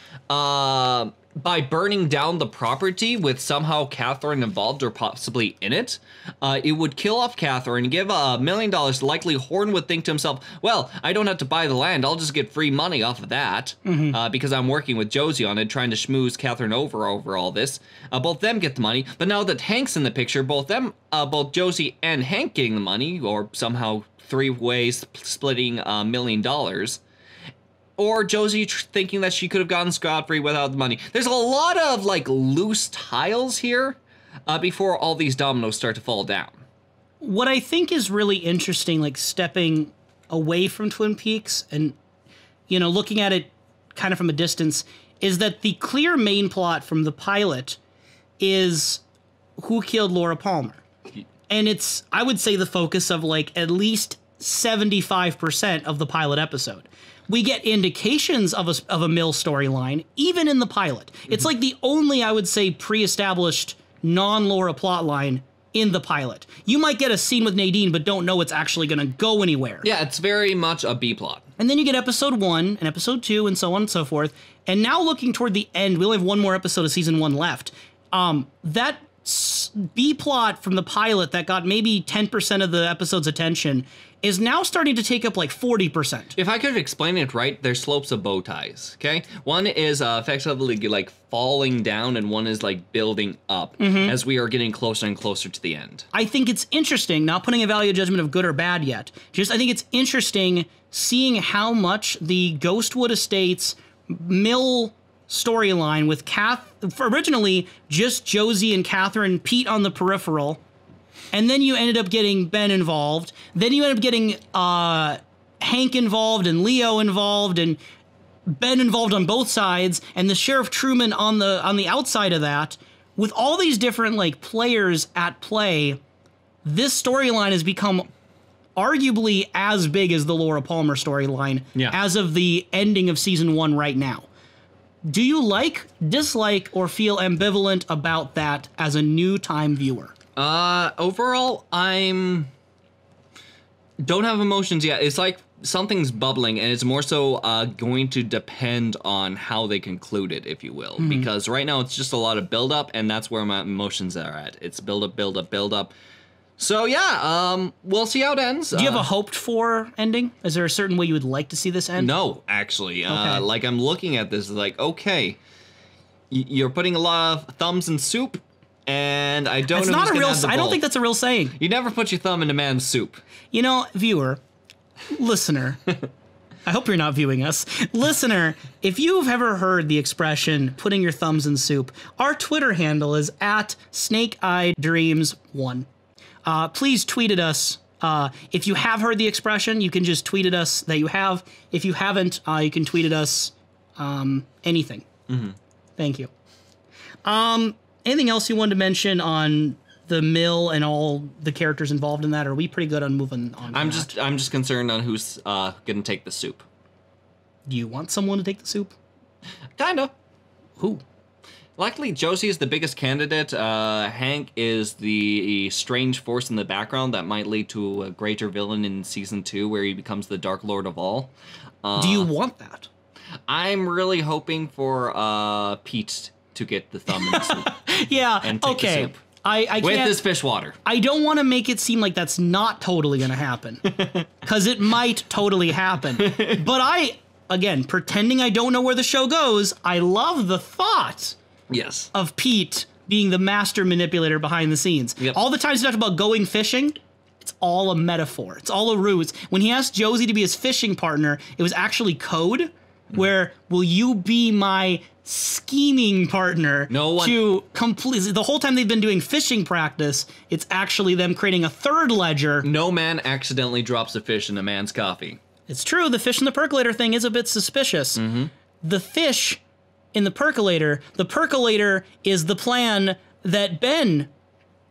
by burning down the property with somehow Catherine involved or possibly in it, it would kill off Catherine, give $1 million. Likely Horn would think to himself, well, I don't have to buy the land. I'll just get free money off of that because I'm working with Josie on it, trying to schmooze Catherine over all this. Both them get the money. But now that Hank's in the picture, both both Josie and Hank getting the money, or somehow 3 ways splitting $1 million. Or Josie thinking that she could have gotten scot-free without the money. There's a lot of, like, loose tiles here before all these dominoes start to fall down. What I think is really interesting, like, stepping away from Twin Peaks and, looking at it kind of from a distance, is that the clear main plot from the pilot is who killed Laura Palmer. And it's, I would say, the focus of, like, at least 75% of the pilot episode. We get indications of a Mill storyline, even in the pilot. It's like the only, I would say, pre-established non-Laura plotline in the pilot. You might get a scene with Nadine, but don't know it's actually going to go anywhere. Yeah, it's very much a B-plot. And then you get episode 1 and episode 2 and so on and so forth. And now looking toward the end, we only have one more episode of season 1 left. That B-plot from the pilot that got maybe 10% of the episode's attention is now starting to take up like 40%. If I could explain it right, there's slopes of bow ties, okay? One is effectively like falling down and one is like building up as we are getting closer and closer to the end. I think it's interesting, not putting a value judgment of good or bad yet, just I think it's interesting seeing how much the Ghostwood Estates Mill storyline with originally just Josie and Catherine, Pete on the peripheral, and then you ended up getting Ben involved. Then you ended up getting Hank involved and Leo involved and Ben involved on both sides, and the Sheriff Truman on the outside of that. With all these different like players at play, this storyline has become arguably as big as the Laura Palmer storyline as of the ending of season 1 right now. Do you like, dislike, or feel ambivalent about that as a new time viewer? Overall, don't have emotions yet. It's like something's bubbling, and it's more so going to depend on how they conclude it, if you will. Because right now it's just a lot of build-up, and that's where my emotions are at. It's build-up, build-up, build-up. So yeah, we'll see how it ends. Do you have a hoped for ending? Is there a certain way you would like to see this end? No, actually. Okay. Like, I'm looking at this, like, okay, you're putting a lot of thumbs in soup, and I don't It's know not who's a gonna real. have the I don't bowl. think that's a real saying. You never put your thumb in a man's soup. You know, viewer, listener. I hope you're not viewing us. Listener, if you've ever heard the expression putting your thumbs in soup, our Twitter handle is at SnakeEyeDreams1. Please tweet at us. If you have heard the expression, you can just tweet at us that you have. If you haven't, you can tweet at us anything. Mm-hmm. Thank you. Anything else you wanted to mention on the mill and all the characters involved in that? Or are we pretty good on moving on? I'm just concerned on who's gonna take the soup. Do you want someone to take the soup? Kinda. Who? Luckily, Josie is the biggest candidate. Hank is the strange force in the background that might lead to a greater villain in season 2, where he becomes the Dark Lord of all. Do you want that? I'm really hoping for Pete to get the thumb in the soup. Yeah. And take Okay. the soup. I can't. With this fish water. I don't want to make it seem like that's not totally going to happen, because it might totally happen. But again, pretending I don't know where the show goes, I love the thought Yes. of Pete being the master manipulator behind the scenes. Yep. All the times he talked about going fishing, it's all a metaphor. It's all a ruse. When he asked Josie to be his fishing partner, it was actually code, where will you be my scheming partner to complete the whole time they've been doing fishing practice. It's actually them creating a third ledger. No man accidentally drops a fish in a man's coffee. It's true, the fish in the percolator thing is a bit suspicious. The fish in the percolator is the plan that Ben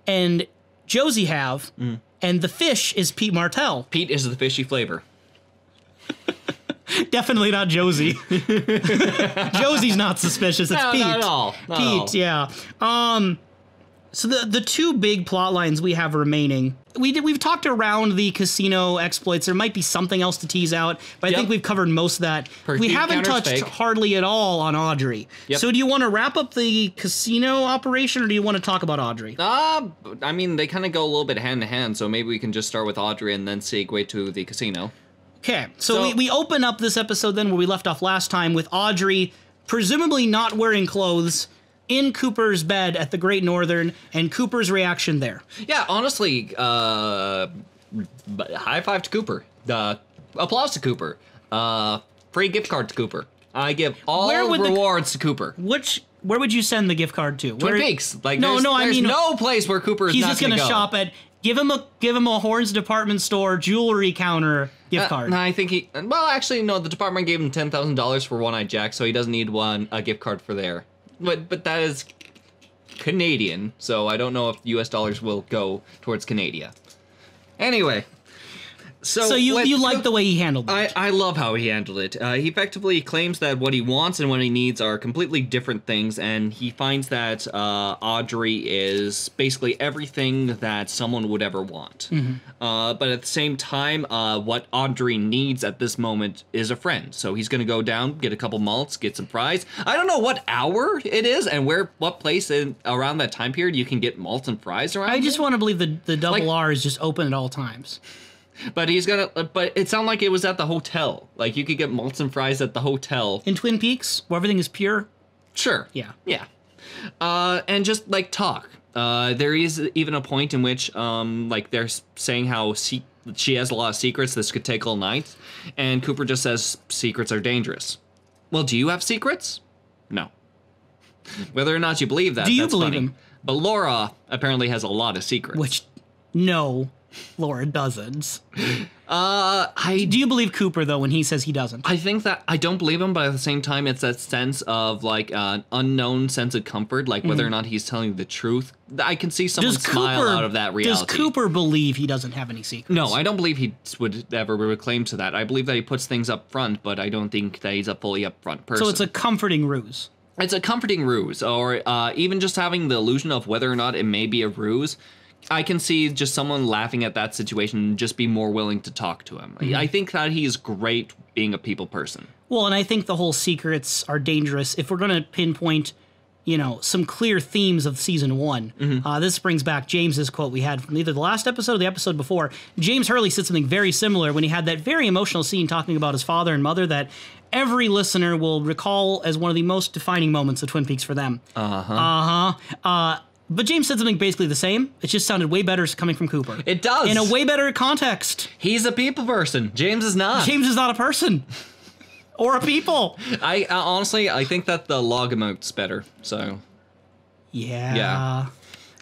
and Josie have, and the fish is Pete Martell. Pete is the fishy flavor. Definitely not Josie. Josie's not suspicious. It's No, Pete. not at all. Not at all. Pete, yeah. So the two big plot lines we have remaining. We've talked around the casino exploits. There might be something else to tease out, but I think we've covered most of that. We haven't touched hardly at all on Audrey. So do you want to wrap up the casino operation, or do you want to talk about Audrey? I mean, they kind of go a little bit hand in hand, so maybe we can just start with Audrey and then segue to the casino. Okay, so we open up this episode then where we left off last time with Audrey presumably not wearing clothes in Cooper's bed at the Great Northern, and Cooper's reaction there. Yeah, honestly, high five to Cooper. Applause to Cooper. Free gift card to Cooper. I give all rewards to Cooper. Where would you send the gift card to? Twin Peaks. Like, there's no place where Cooper is he's not just gonna go. shop at. Give him a Horns department store jewelry counter gift card. No, I think actually, no. The department gave him $10,000 for One-Eyed Jack, so he doesn't need a gift card for there. But that is Canadian, so I don't know if U.S. dollars will go towards Canada. Anyway. So you like the way he handled it? I love how he handled it. He effectively claims that what he wants and what he needs are completely different things, and he finds that Audrey is basically everything that someone would ever want. But at the same time, what Audrey needs at this moment is a friend. So he's going to go down, get a couple malts, get some fries. I don't know what hour it is and what place around that time period you can get malts and fries around. I just want to believe the double R is just open at all times. But but it sounded like it was at the hotel. Like, you could get malts and fries at the hotel. In Twin Peaks, where everything is pure? Sure. Yeah. Yeah. And just, like, talk. There is even a point in which, like, they're saying how she has a lot of secrets. This could take all night. And Cooper just says, secrets are dangerous. Well, do you have secrets? No. Whether or not you believe that, do you that's believe funny. him? But Laura apparently has a lot of secrets. Which, no, Laura doesn't. Do you believe Cooper, though, when he says he doesn't? I think that I don't believe him, but at the same time, it's that sense of, like, an unknown sense of comfort, like whether or not he's telling the truth. I can see someone smile out of that reality. Does Cooper believe he doesn't have any secrets? No, I don't believe he would ever reclaim to that. I believe that he puts things up front, but I don't think that he's a fully up front person. So it's a comforting ruse. It's a comforting ruse, or even just having the illusion of whether or not it may be a ruse. I can see just someone laughing at that situation and just be more willing to talk to him. I think that he's great being a people person. Well, and I think the whole secrets are dangerous. If we're going to pinpoint, some clear themes of season 1. This brings back James's quote we had from either the last episode or the episode before. James Hurley said something very similar when he had that very emotional scene talking about his father and mother that every listener will recall as one of the most defining moments of Twin Peaks for them. But James said something basically the same. It just sounded way better coming from Cooper. It does. In a way better context. He's a people person. James is not. James is not a person. Or a people. I honestly, I think that the log emote's better, so... Yeah.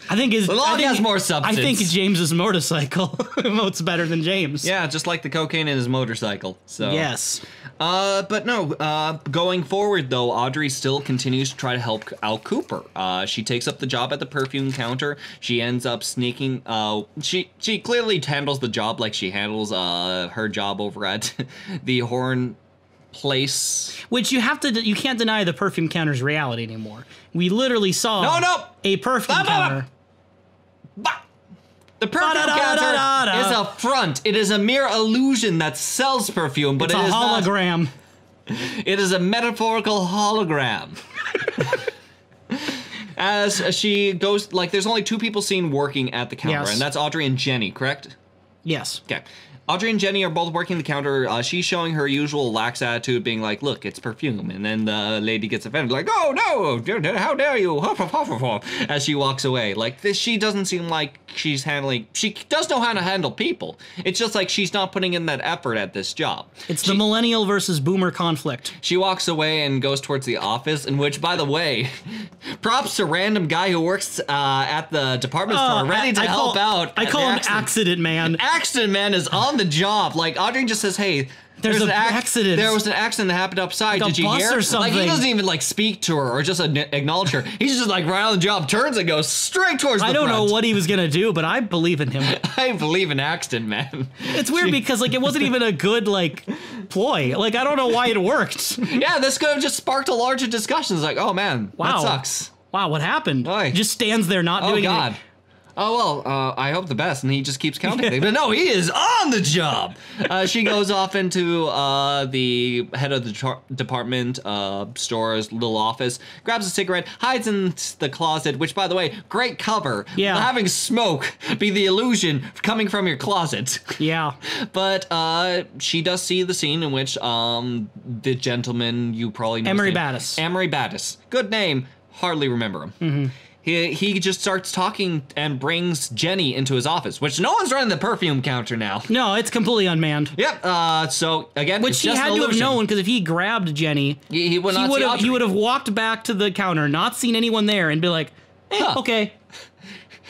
I think the log has more substance. I think James's motorcycle emote's better than James. Yeah, just like the cocaine in his motorcycle. So yes. But no, going forward though, Audrey still continues to try to help out Cooper. She takes up the job at the perfume counter. She ends up sneaking. She clearly handles the job like she handles her job over at the Horn place, which you can't deny the perfume counter's reality anymore. We literally saw a perfume counter. The perfume counter is a front. It is a mere illusion that sells perfume, but it's a hologram. It is a metaphorical hologram. As she goes, like, there's only 2 people seen working at the counter, and that's Audrey and Jenny, correct? Yes. Okay. Audrey and Jenny are both working the counter. She's showing her usual lax attitude, being like, look, it's perfume. And then the lady gets offended, like, oh, no, how dare you, huff, huff, huff, huff, huff, as she walks away. Like, she doesn't seem like she does know how to handle people. It's just like she's not putting in that effort at this job. It's the millennial versus boomer conflict. She walks away and goes towards the office, in which, by the way, props to random guy who works at the department store, ready to help out. I call him Accident Man. Accident Man is on the job. Like, Audrey just says, hey, there's an accident. There was an accident that happened outside. Like did you hear? Or something. Like, he doesn't even like speak to her or just acknowledge her. He's just like right on the job, turns and goes straight towards the I don't front. know what he was gonna do, but I believe in him. I believe in Accident Man. It's weird because like it wasn't even a good like ploy. Like I don't know why it worked. Yeah, this could have just sparked a larger discussion. It's like, oh man, that sucks. Wow, what happened? Oy. Just stands there not doing God. anything. Oh, well, I hope the best, and he just keeps counting things. But no, he is on the job. She goes off into the head of the department store's little office, grabs a cigarette, hides in the closet, which, by the way, great cover. Yeah. Having smoke be the illusion coming from your closet. Yeah. But she does see the scene in which the gentleman you probably know Emery Battis. Emery Battis. Good name. Hardly remember him. Mm-hmm. He just starts talking and brings Jenny into his office, which no one's running the perfume counter now. No, it's completely unmanned. Yep. So again, which he had to have known because if he grabbed Jenny, he would have walked back to the counter, not seen anyone there, and be like, okay.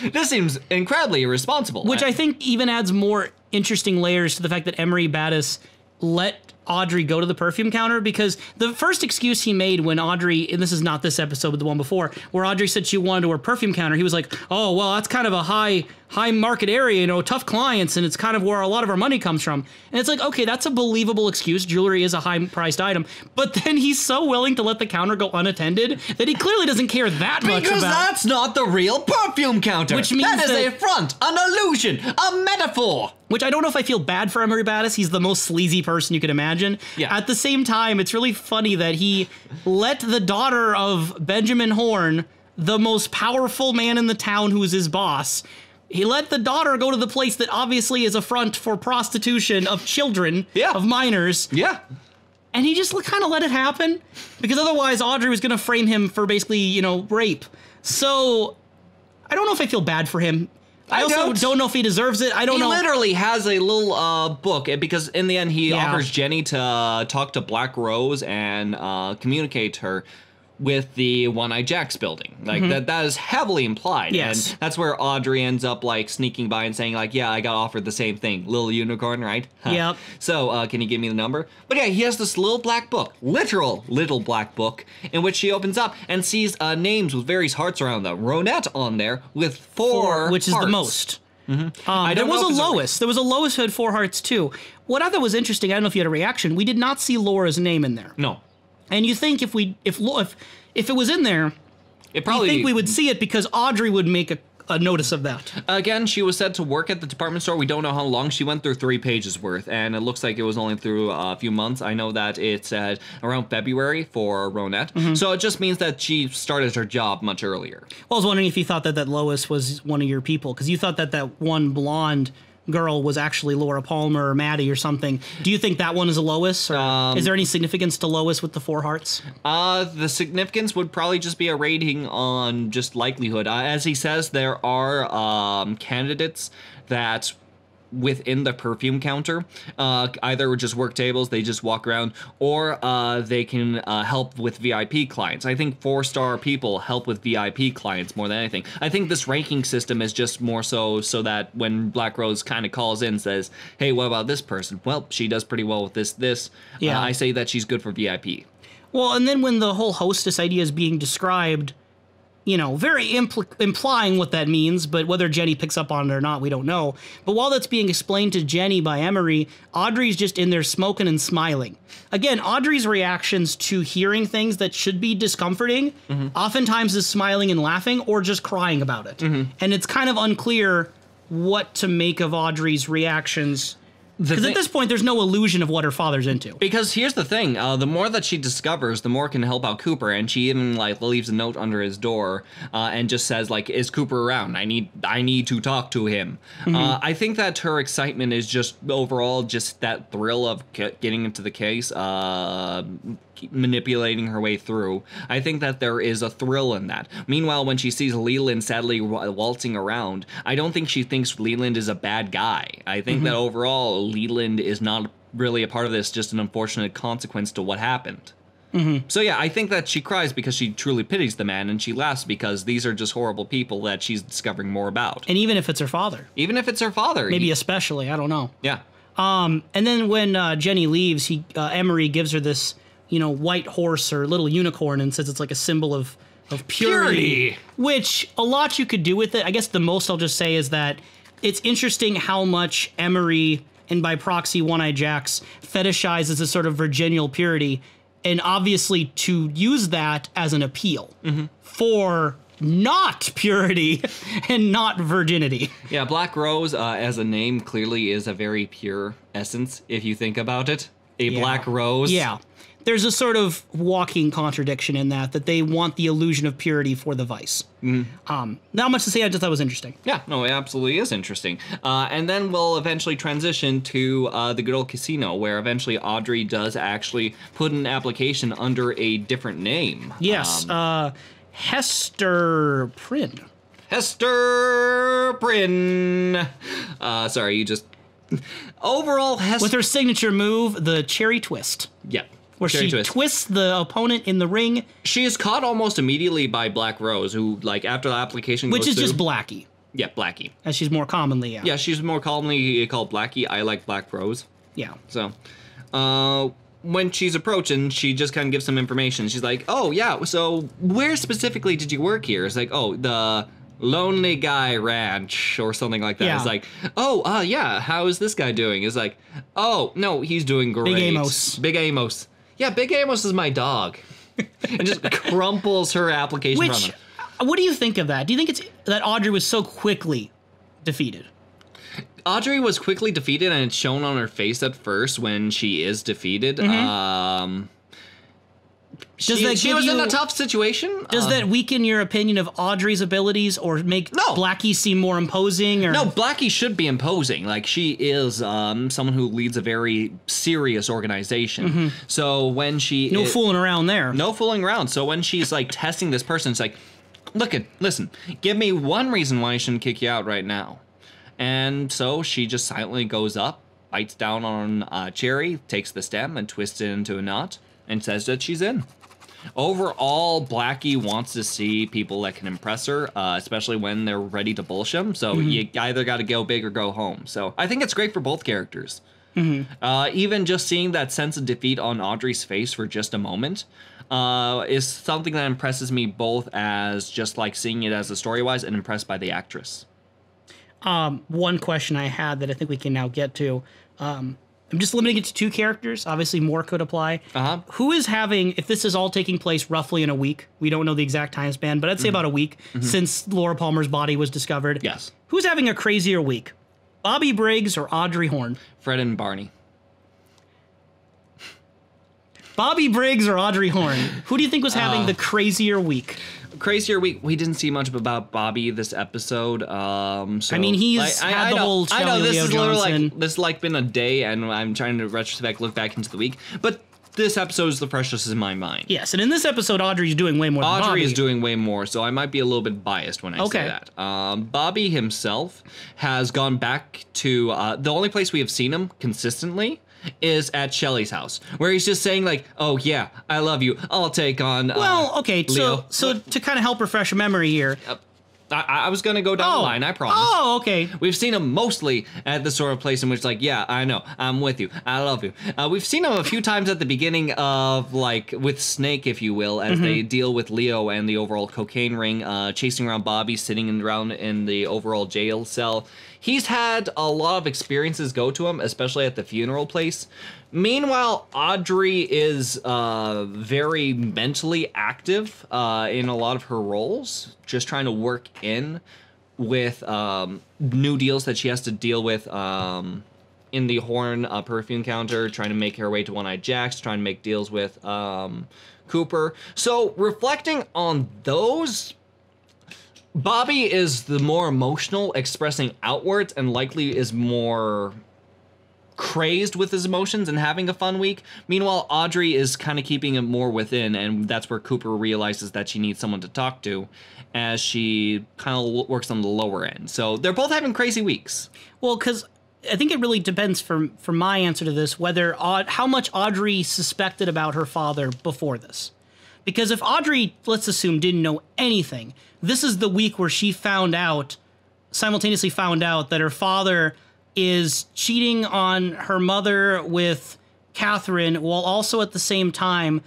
This seems incredibly irresponsible. Which I think even adds more interesting layers to the fact that Emery Battis let Audrey go to the perfume counter, because the first excuse he made when Audrey, and this is not this episode but the one before, where Audrey said she wanted to her perfume counter, he was like, oh, well, that's kind of a high market area, tough clients, and it's kind of where a lot of our money comes from. And it's like, okay, that's a believable excuse. Jewelry is a high-priced item. But then he's so willing to let the counter go unattended that he clearly doesn't care that much about... Because that's not the real perfume counter. Which means that is a front, an illusion, a metaphor. Which I don't know if I feel bad for Emery Battis. He's the most sleazy person you could imagine. Yeah. At the same time, it's really funny that he let the daughter of Benjamin Horn, the most powerful man in the town who is his boss, he let the daughter go to the place that obviously is a front for prostitution of children, of minors. Yeah. And he just kind of let it happen, because otherwise Audrey was going to frame him for basically, rape. So I don't know if I feel bad for him. I also don't know if he deserves it. I don't know. He literally has a little book, because in the end he offers Jenny to talk to Black Rose and communicate her with the One-Eye Jacks building. Like, that is heavily implied. Yes. And that's where Audrey ends up, like, sneaking by and saying, like, yeah, I got offered the same thing. Little unicorn, right? Yep. So, can you give me the number? But yeah, he has this little black book, literal little black book, in which she opens up and sees names with various hearts around them. Ronette on there with four which is hearts. The most. There was a Lois. There was a Lois who had 4 hearts, too. What I thought was interesting, I don't know if you had a reaction, we did not see Laura's name in there. No. And you think if it was in there, It probably... you think we would see it because Audrey would make a notice of that. Again, she was said to work at the department store. We don't know how long. She went through 3 pages worth, and it looks like it was only through a few months. I know that it said around February for Ronette. So it just means that she started her job much earlier. Well, I was wondering if you thought that Lois was one of your people, because you thought that one blonde girl was actually Laura Palmer or Maddie or something. Do you think that one is a Lois? Or is there any significance to Lois with the 4 hearts? The significance would probably just be a rating on just likelihood. As he says, there are candidates that within the perfume counter either just work tables, they just walk around, or they can help with VIP clients. I think 4-star people help with VIP clients more than anything. I think this ranking system is just more so that when Black Rose kind of calls in and says, hey, what about this person? Well, she does pretty well with this. Yeah. I say that she's good for VIP. Well, and then when the whole hostess idea is being described, you know, very implying what that means, but whether Jenny picks up on it or not, we don't know. But while that's being explained to Jenny by Emery, Audrey's just in there smoking and smiling. Again, Audrey's reactions to hearing things that should be discomforting oftentimes is smiling and laughing or just crying about it. And it's kind of unclear what to make of Audrey's reactions. Because at this point, there's no illusion of what her father's into. Because here's the thing, the more that she discovers, the more it can help out Cooper, and she even like leaves a note under his door and just says like, "Is Cooper around? I need to talk to him." I think that her excitement is just overall just that thrill of getting into the case, manipulating her way through. I think that there is a thrill in that. Meanwhile, when she sees Leland sadly waltzing around, I don't think she thinks Leland is a bad guy. I think that overall Leland is not really a part of this, just an unfortunate consequence to what happened. So yeah, I think that she cries because she truly pities the man, and she laughs because these are just horrible people that she's discovering more about. And even if it's her father. Even if it's her father. Maybe especially, I don't know. Yeah. And then when Jenny leaves, Emery gives her this, you know, white horse or little unicorn and says it's like a symbol of purity. Which, a lot you could do with it. I guess the most I'll just say is that it's interesting how much Emery, and by proxy One-Eye Jacks, fetishizes a sort of virginal purity, and obviously to use that as an appeal for not purity and not virginity. Yeah, Black Rose as a name clearly is a very pure essence, if you think about it. Black Rose. Yeah. There's a sort of walking contradiction in that they want the illusion of purity for the vice. Not much to say, I just thought it was interesting. Yeah, no, it absolutely is interesting. And then we'll eventually transition to the good old casino, where eventually Audrey does actually put an application under a different name. Yes, Hester Prynne. Hester Prynne. Sorry, you just... Overall, Hester... With her signature move, the cherry twist. Yeah. Where she twists the opponent in the ring. She is caught almost immediately by Black Rose, who, like, after the application goes Which is through, just Blackie. Yeah, Blackie. As she's more commonly, Yeah, she's more commonly called Blackie. I like Black Rose. Yeah. So, when she's approaching, she just kind of gives some information. She's like, oh, yeah, so where specifically did you work here? It's like, oh, the Lonely Guy Ranch or something like that. Yeah. It's like, oh, yeah, how is this guy doing? It's like, oh, no, he's doing great. Big Amos. Big Amos. Yeah, Big Amos is my dog. And just crumples her application from him. What do you think of that? Do you think it's that Audrey was so quickly defeated? Audrey was quickly defeated, and it's shown on her face at first when she is defeated. She was in a tough situation. Does that weaken your opinion of Audrey's abilities or make Blackie seem more imposing? Or? No, Blackie should be imposing. Like, she is someone who leads a very serious organization. So when she... No fooling around there. No fooling around. So when she's, like, testing this person, it's like, listen, give me one reason why I shouldn't kick you out right now. And so she just silently goes up, bites down on Cherry, takes the stem and twists it into a knot, and says that she's in. Overall, Blackie wants to see people that can impress her, especially when they're ready to bullshit him. So you either got to go big or go home. So I think it's great for both characters. Even just seeing that sense of defeat on Audrey's face for just a moment is something that impresses me both as just like seeing it as a story-wise and impressed by the actress. One question I had that I think we can now get to. I'm just limiting it to 2 characters. Obviously, more could apply. Who is having, if this is all taking place roughly in a week, we don't know the exact time span, but I'd say about a week since Laura Palmer's body was discovered. Yes. Who's having a crazier week? Bobby Briggs or Audrey Horne? Fred and Barney. Bobby Briggs or Audrey Horne? Who do you think was having the crazier week? Crazier week. We didn't see much about Bobby this episode. So I mean, he's had the whole I know this Leo is literally Johnson. like this is like been a day, and I'm trying to retrospect look back into the week. But this episode is the freshest in my mind. Yes, and in this episode, Audrey's doing way more than Bobby. Audrey is doing way more, so I might be a little bit biased when I say that. Bobby himself has gone back to the only place we have seen him consistently is at Shelly's house, where he's just saying like, "Oh yeah, I love you. I'll take on." Well, okay, Leo. so to kind of help refresh a memory here. I was gonna go down the line, I promise. Oh, okay. We've seen him mostly at the sort of place in which, like, yeah, I know, I'm with you, I love you. We've seen him a few times at the beginning of, like, with Snake, if you will, as they deal with Leo and the overall cocaine ring, chasing around Bobby, sitting around in the overall jail cell. He's had a lot of experiences go to him, especially at the funeral place. Meanwhile, Audrey is very mentally active in a lot of her roles, just trying to work in with new deals that she has to deal with in the Horn perfume counter, trying to make her way to One-Eyed Jack's, trying to make deals with Cooper. So reflecting on those, Bobby is the more emotional, expressing outwards, and likely is more crazed with his emotions and having a fun week. Meanwhile, Audrey is kind of keeping it more within, and that's where Cooper realizes that she needs someone to talk to as she kind of works on the lower end. So they're both having crazy weeks. Well, because I think it really depends for my answer to this, whether how much Audrey suspected about her father before this. Because if Audrey, let's assume, didn't know anything, this is the week where she simultaneously found out that her father is cheating on her mother with Catherine, while also at the same time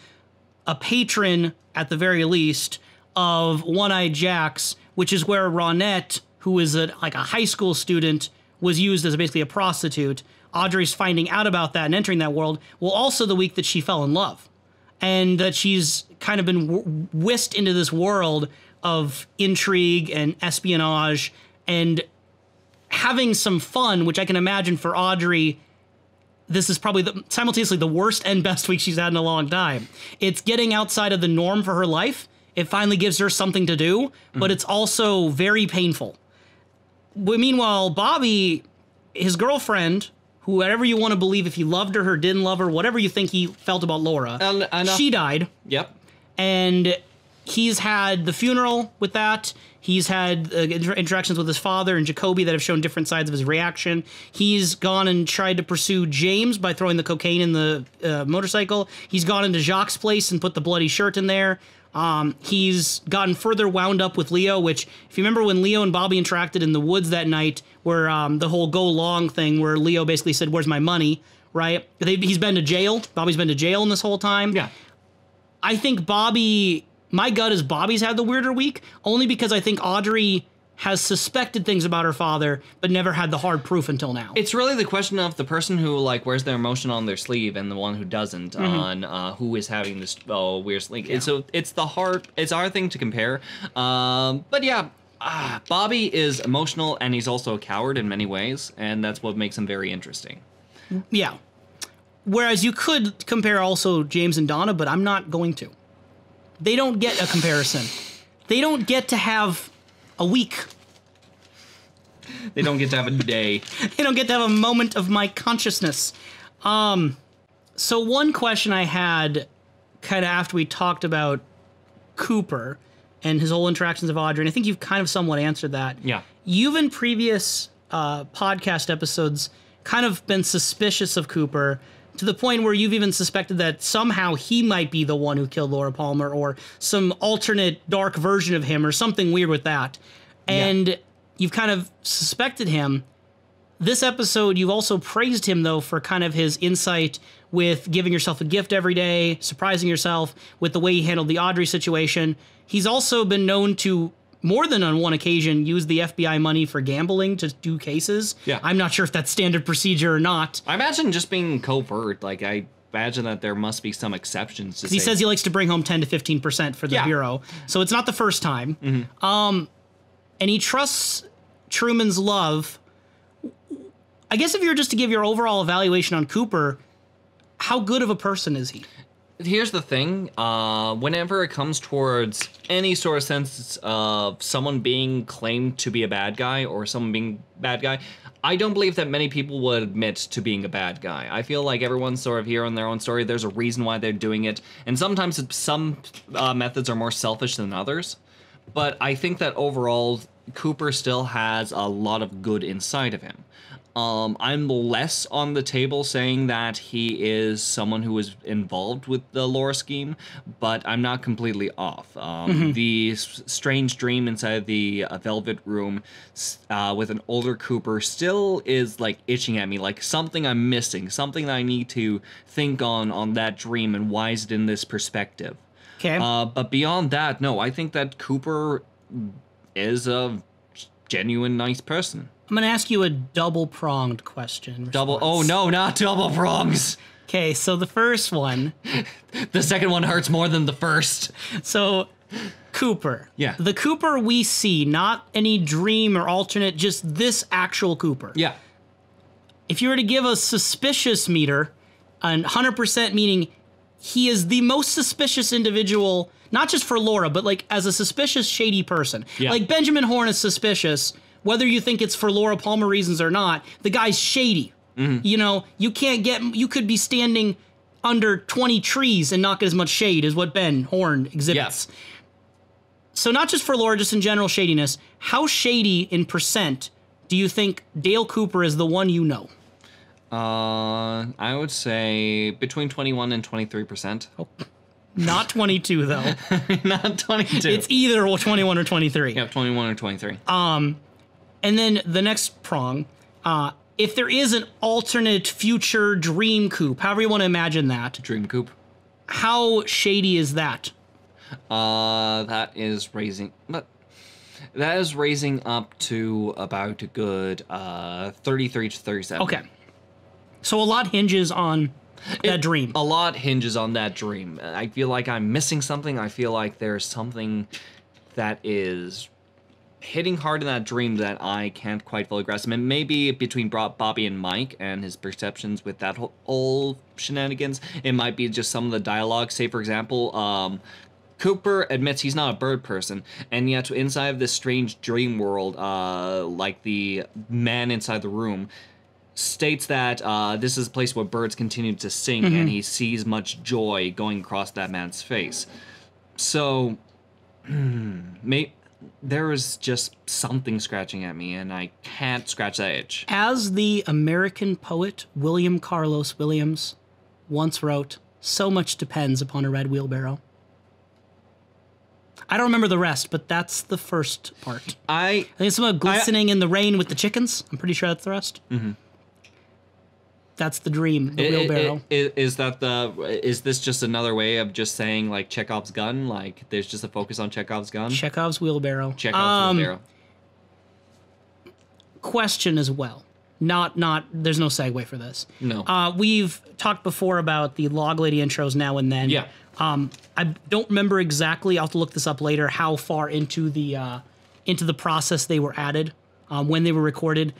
a patron, at the very least, of One-Eyed Jack's, which is where Ronette, who is a high school student, was used as basically a prostitute. Audrey's finding out about that and entering that world. Well, also the week that she fell in love, and that she's kind of been whisked into this world of intrigue and espionage and having some fun, which I can imagine for Audrey, this is probably simultaneously the worst and best week she's had in a long time. It's getting outside of the norm for her life. It finally gives her something to do, but it's also very painful. But meanwhile, Bobby, his girlfriend, whoever you want to believe, if he loved her or didn't love her, whatever you think he felt about Laura, she died. Yep. And he's had the funeral with that. He's had interactions with his father and Jacoby that have shown different sides of his reaction. He's gone and tried to pursue James by throwing the cocaine in the motorcycle. He's gone into Jacques' place and put the bloody shirt in there. He's gotten further wound up with Leo, which, if you remember when Leo and Bobby interacted in the woods that night, where the whole go long thing, where Leo basically said, "Where's my money?" Right? He's been to jail. Bobby's been to jail in this whole time. Yeah. I think my gut is Bobby's had the weirder week, only because I think Audrey has suspected things about her father, but never had the hard proof until now. It's really the question of the person who, like, wears their emotion on their sleeve and the one who doesn't, on who is having this weird sleeve. Yeah. So it's our thing to compare. But yeah, Bobby is emotional, and he's also a coward in many ways, and that's what makes him very interesting. Yeah. Whereas you could compare also James and Donna, but I'm not going to. They don't get a comparison. They don't get to have a week. They don't get to have a day. They don't get to have a moment of my consciousness. So one question I had kind of after we talked about Cooper and his whole interactions of Audrey, and I think you've kind of somewhat answered that. Yeah. You've in previous podcast episodes kind of been suspicious of Cooper, to the point where you've even suspected that somehow he might be the one who killed Laura Palmer, or some alternate dark version of him, or something weird with that. And you've kind of suspected him. This episode, you've also praised him, though, for kind of his insight with giving yourself a gift every day, surprising yourself with the way he handled the Audrey situation. He's also been known to more than on one occasion, used the FBI money for gambling to do cases. Yeah. I'm not sure if that's standard procedure or not. I imagine just being covert. Like, I imagine that there must be some exceptions. He says he likes to bring home 10 to 15% for the Bureau. So it's not the first time. And he trusts Truman's love. I guess if you were just to give your overall evaluation on Cooper, how good of a person is he? Here's the thing. Whenever it comes towards any sort of sense of someone being claimed to be a bad guy or someone being a bad guy, I don't believe that many people would admit to being a bad guy. I feel like everyone's sort of here on their own story. There's a reason why they're doing it. And sometimes some methods are more selfish than others. But I think that overall, Cooper still has a lot of good inside of him. I'm less on the table saying that he is someone who is involved with the Laura scheme, but I'm not completely off. The strange dream inside the Velvet Room with an older Cooper still is like itching at me, like something I'm missing, something that I need to think on that dream and why is it in this perspective. Okay. But beyond that, no, I think that Cooper is a genuine nice person. I'm going to ask you a double-pronged question. Oh no, not double prongs. Okay, so the first one. The second one hurts more than the first. So, Cooper. Yeah. The Cooper we see, not any dream or alternate, just this actual Cooper. Yeah. If you were to give a suspicious meter, 100% meaning he is the most suspicious individual, not just for Laura, but like as a suspicious, shady person. Yeah. Like Benjamin Horne is suspicious. Whether you think it's for Laura Palmer reasons or not, the guy's shady. You know, you could be standing under 20 trees and not get as much shade as what Ben Horne exhibits. Yeah. So not just for Laura, just in general shadiness, how shady in percent do you think Dale Cooper is the one you know? I would say between 21 and 23%. Oh, not 22 though. Not 22. It's either 21 or 23. Yeah, 21 or 23. And then the next prong, if there is an alternate future dream coop, however you want to imagine that. Dream coop. How shady is that? That is raising up to about a good 33 to 37. Okay. So a lot hinges on that dream. A lot hinges on that dream. I feel like I'm missing something. I feel like there's something that is hitting hard in that dream that I can't quite fully grasp. And maybe between Bobby and Mike and his perceptions with that whole shenanigans, it might be just some of the dialogue. Say, for example, Cooper admits he's not a bird person, and yet inside of this strange dream world, like the man inside the room states that this is a place where birds continue to sing, and he sees much joy going across that man's face. So, there is just something scratching at me, and I can't scratch that itch. As the American poet William Carlos Williams once wrote, so much depends upon a red wheelbarrow. I don't remember the rest, but that's the first part. I think it's something glistening in the rain with the chickens. I'm pretty sure that's the rest. That's the dream, the wheelbarrow. Is this just another way of just saying, like, Chekhov's gun? Like, there's just a focus on Chekhov's gun? Chekhov's wheelbarrow. Chekhov's wheelbarrow. Question as well. Not, there's no segue for this. No. We've talked before about the Log Lady intros now and then. Yeah. I don't remember exactly, I'll have to look this up later, how far into the process they were added, when they were recorded.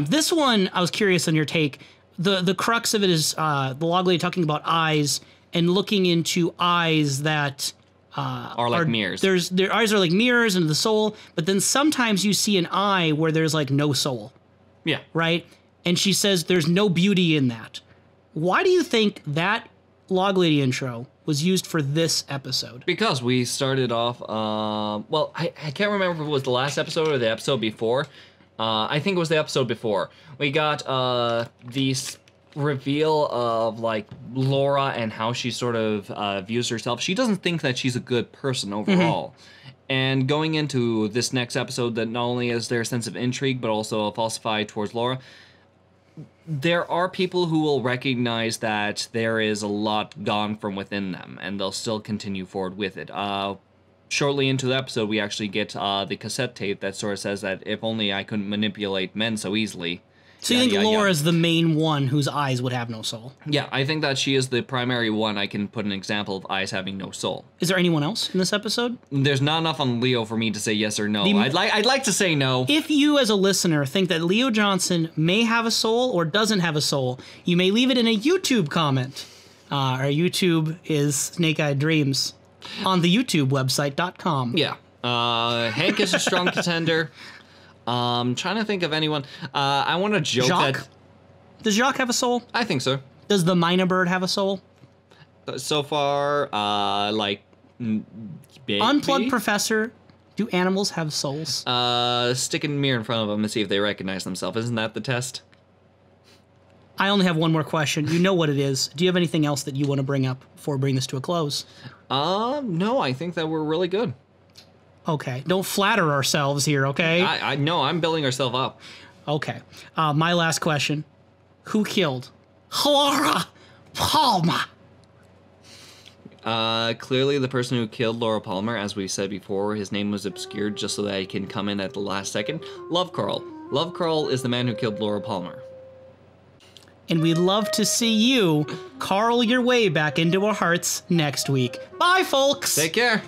This one, I was curious on your take. The crux of it is the Log Lady talking about eyes and looking into eyes that are like mirrors. Their eyes are like mirrors into the soul, but then sometimes you see an eye where there's like no soul. Yeah. Right? And she says there's no beauty in that. Why do you think that Log Lady intro was used for this episode? Because we started off, well, I can't remember if it was the last episode or the episode before. I think it was the episode before. We got the reveal of, like, Laura and how she sort of views herself. She doesn't think that she's a good person overall. And going into this next episode, that not only is there a sense of intrigue, but also a falsify towards Laura, there are people who will recognize that there is a lot gone from within them, and they'll still continue forward with it. shortly into the episode, we actually get the cassette tape that sort of says that if only I couldn't manipulate men so easily. So you think Laura is the main one whose eyes would have no soul? Yeah, I think that she is the primary one I can put an example of eyes having no soul. Is there anyone else in this episode? There's not enough on Leo for me to say yes or no. I'd like to say no. If you, as a listener, think that Leo Johnson may have a soul or doesn't have a soul, you may leave it in a YouTube comment. Our YouTube is Snake Eye Dreams on the YouTube website.com. Yeah. Hank is a strong contender. Trying to think of anyone. I want to joke Jacques? Does Jacques have a soul? I think so. Does the Myna bird have a soul? So far, Unplugged Professor. Do animals have souls? Stick a mirror in front of them and see if they recognize themselves. Isn't that the test? I only have one more question. You know what it is. Do you have anything else that you want to bring up before we bring this to a close? No, I think that we're really good. Okay. Don't flatter ourselves here, okay? I know, I'm building ourselves up. Okay. My last question. Who killed Laura Palmer? Clearly the person who killed Laura Palmer, as we said before, his name was obscured just so that he can come in at the last second. Love Carl. Love Carl is the man who killed Laura Palmer. And we'd love to see you carl your way back into our hearts next week. Bye, folks! Take care!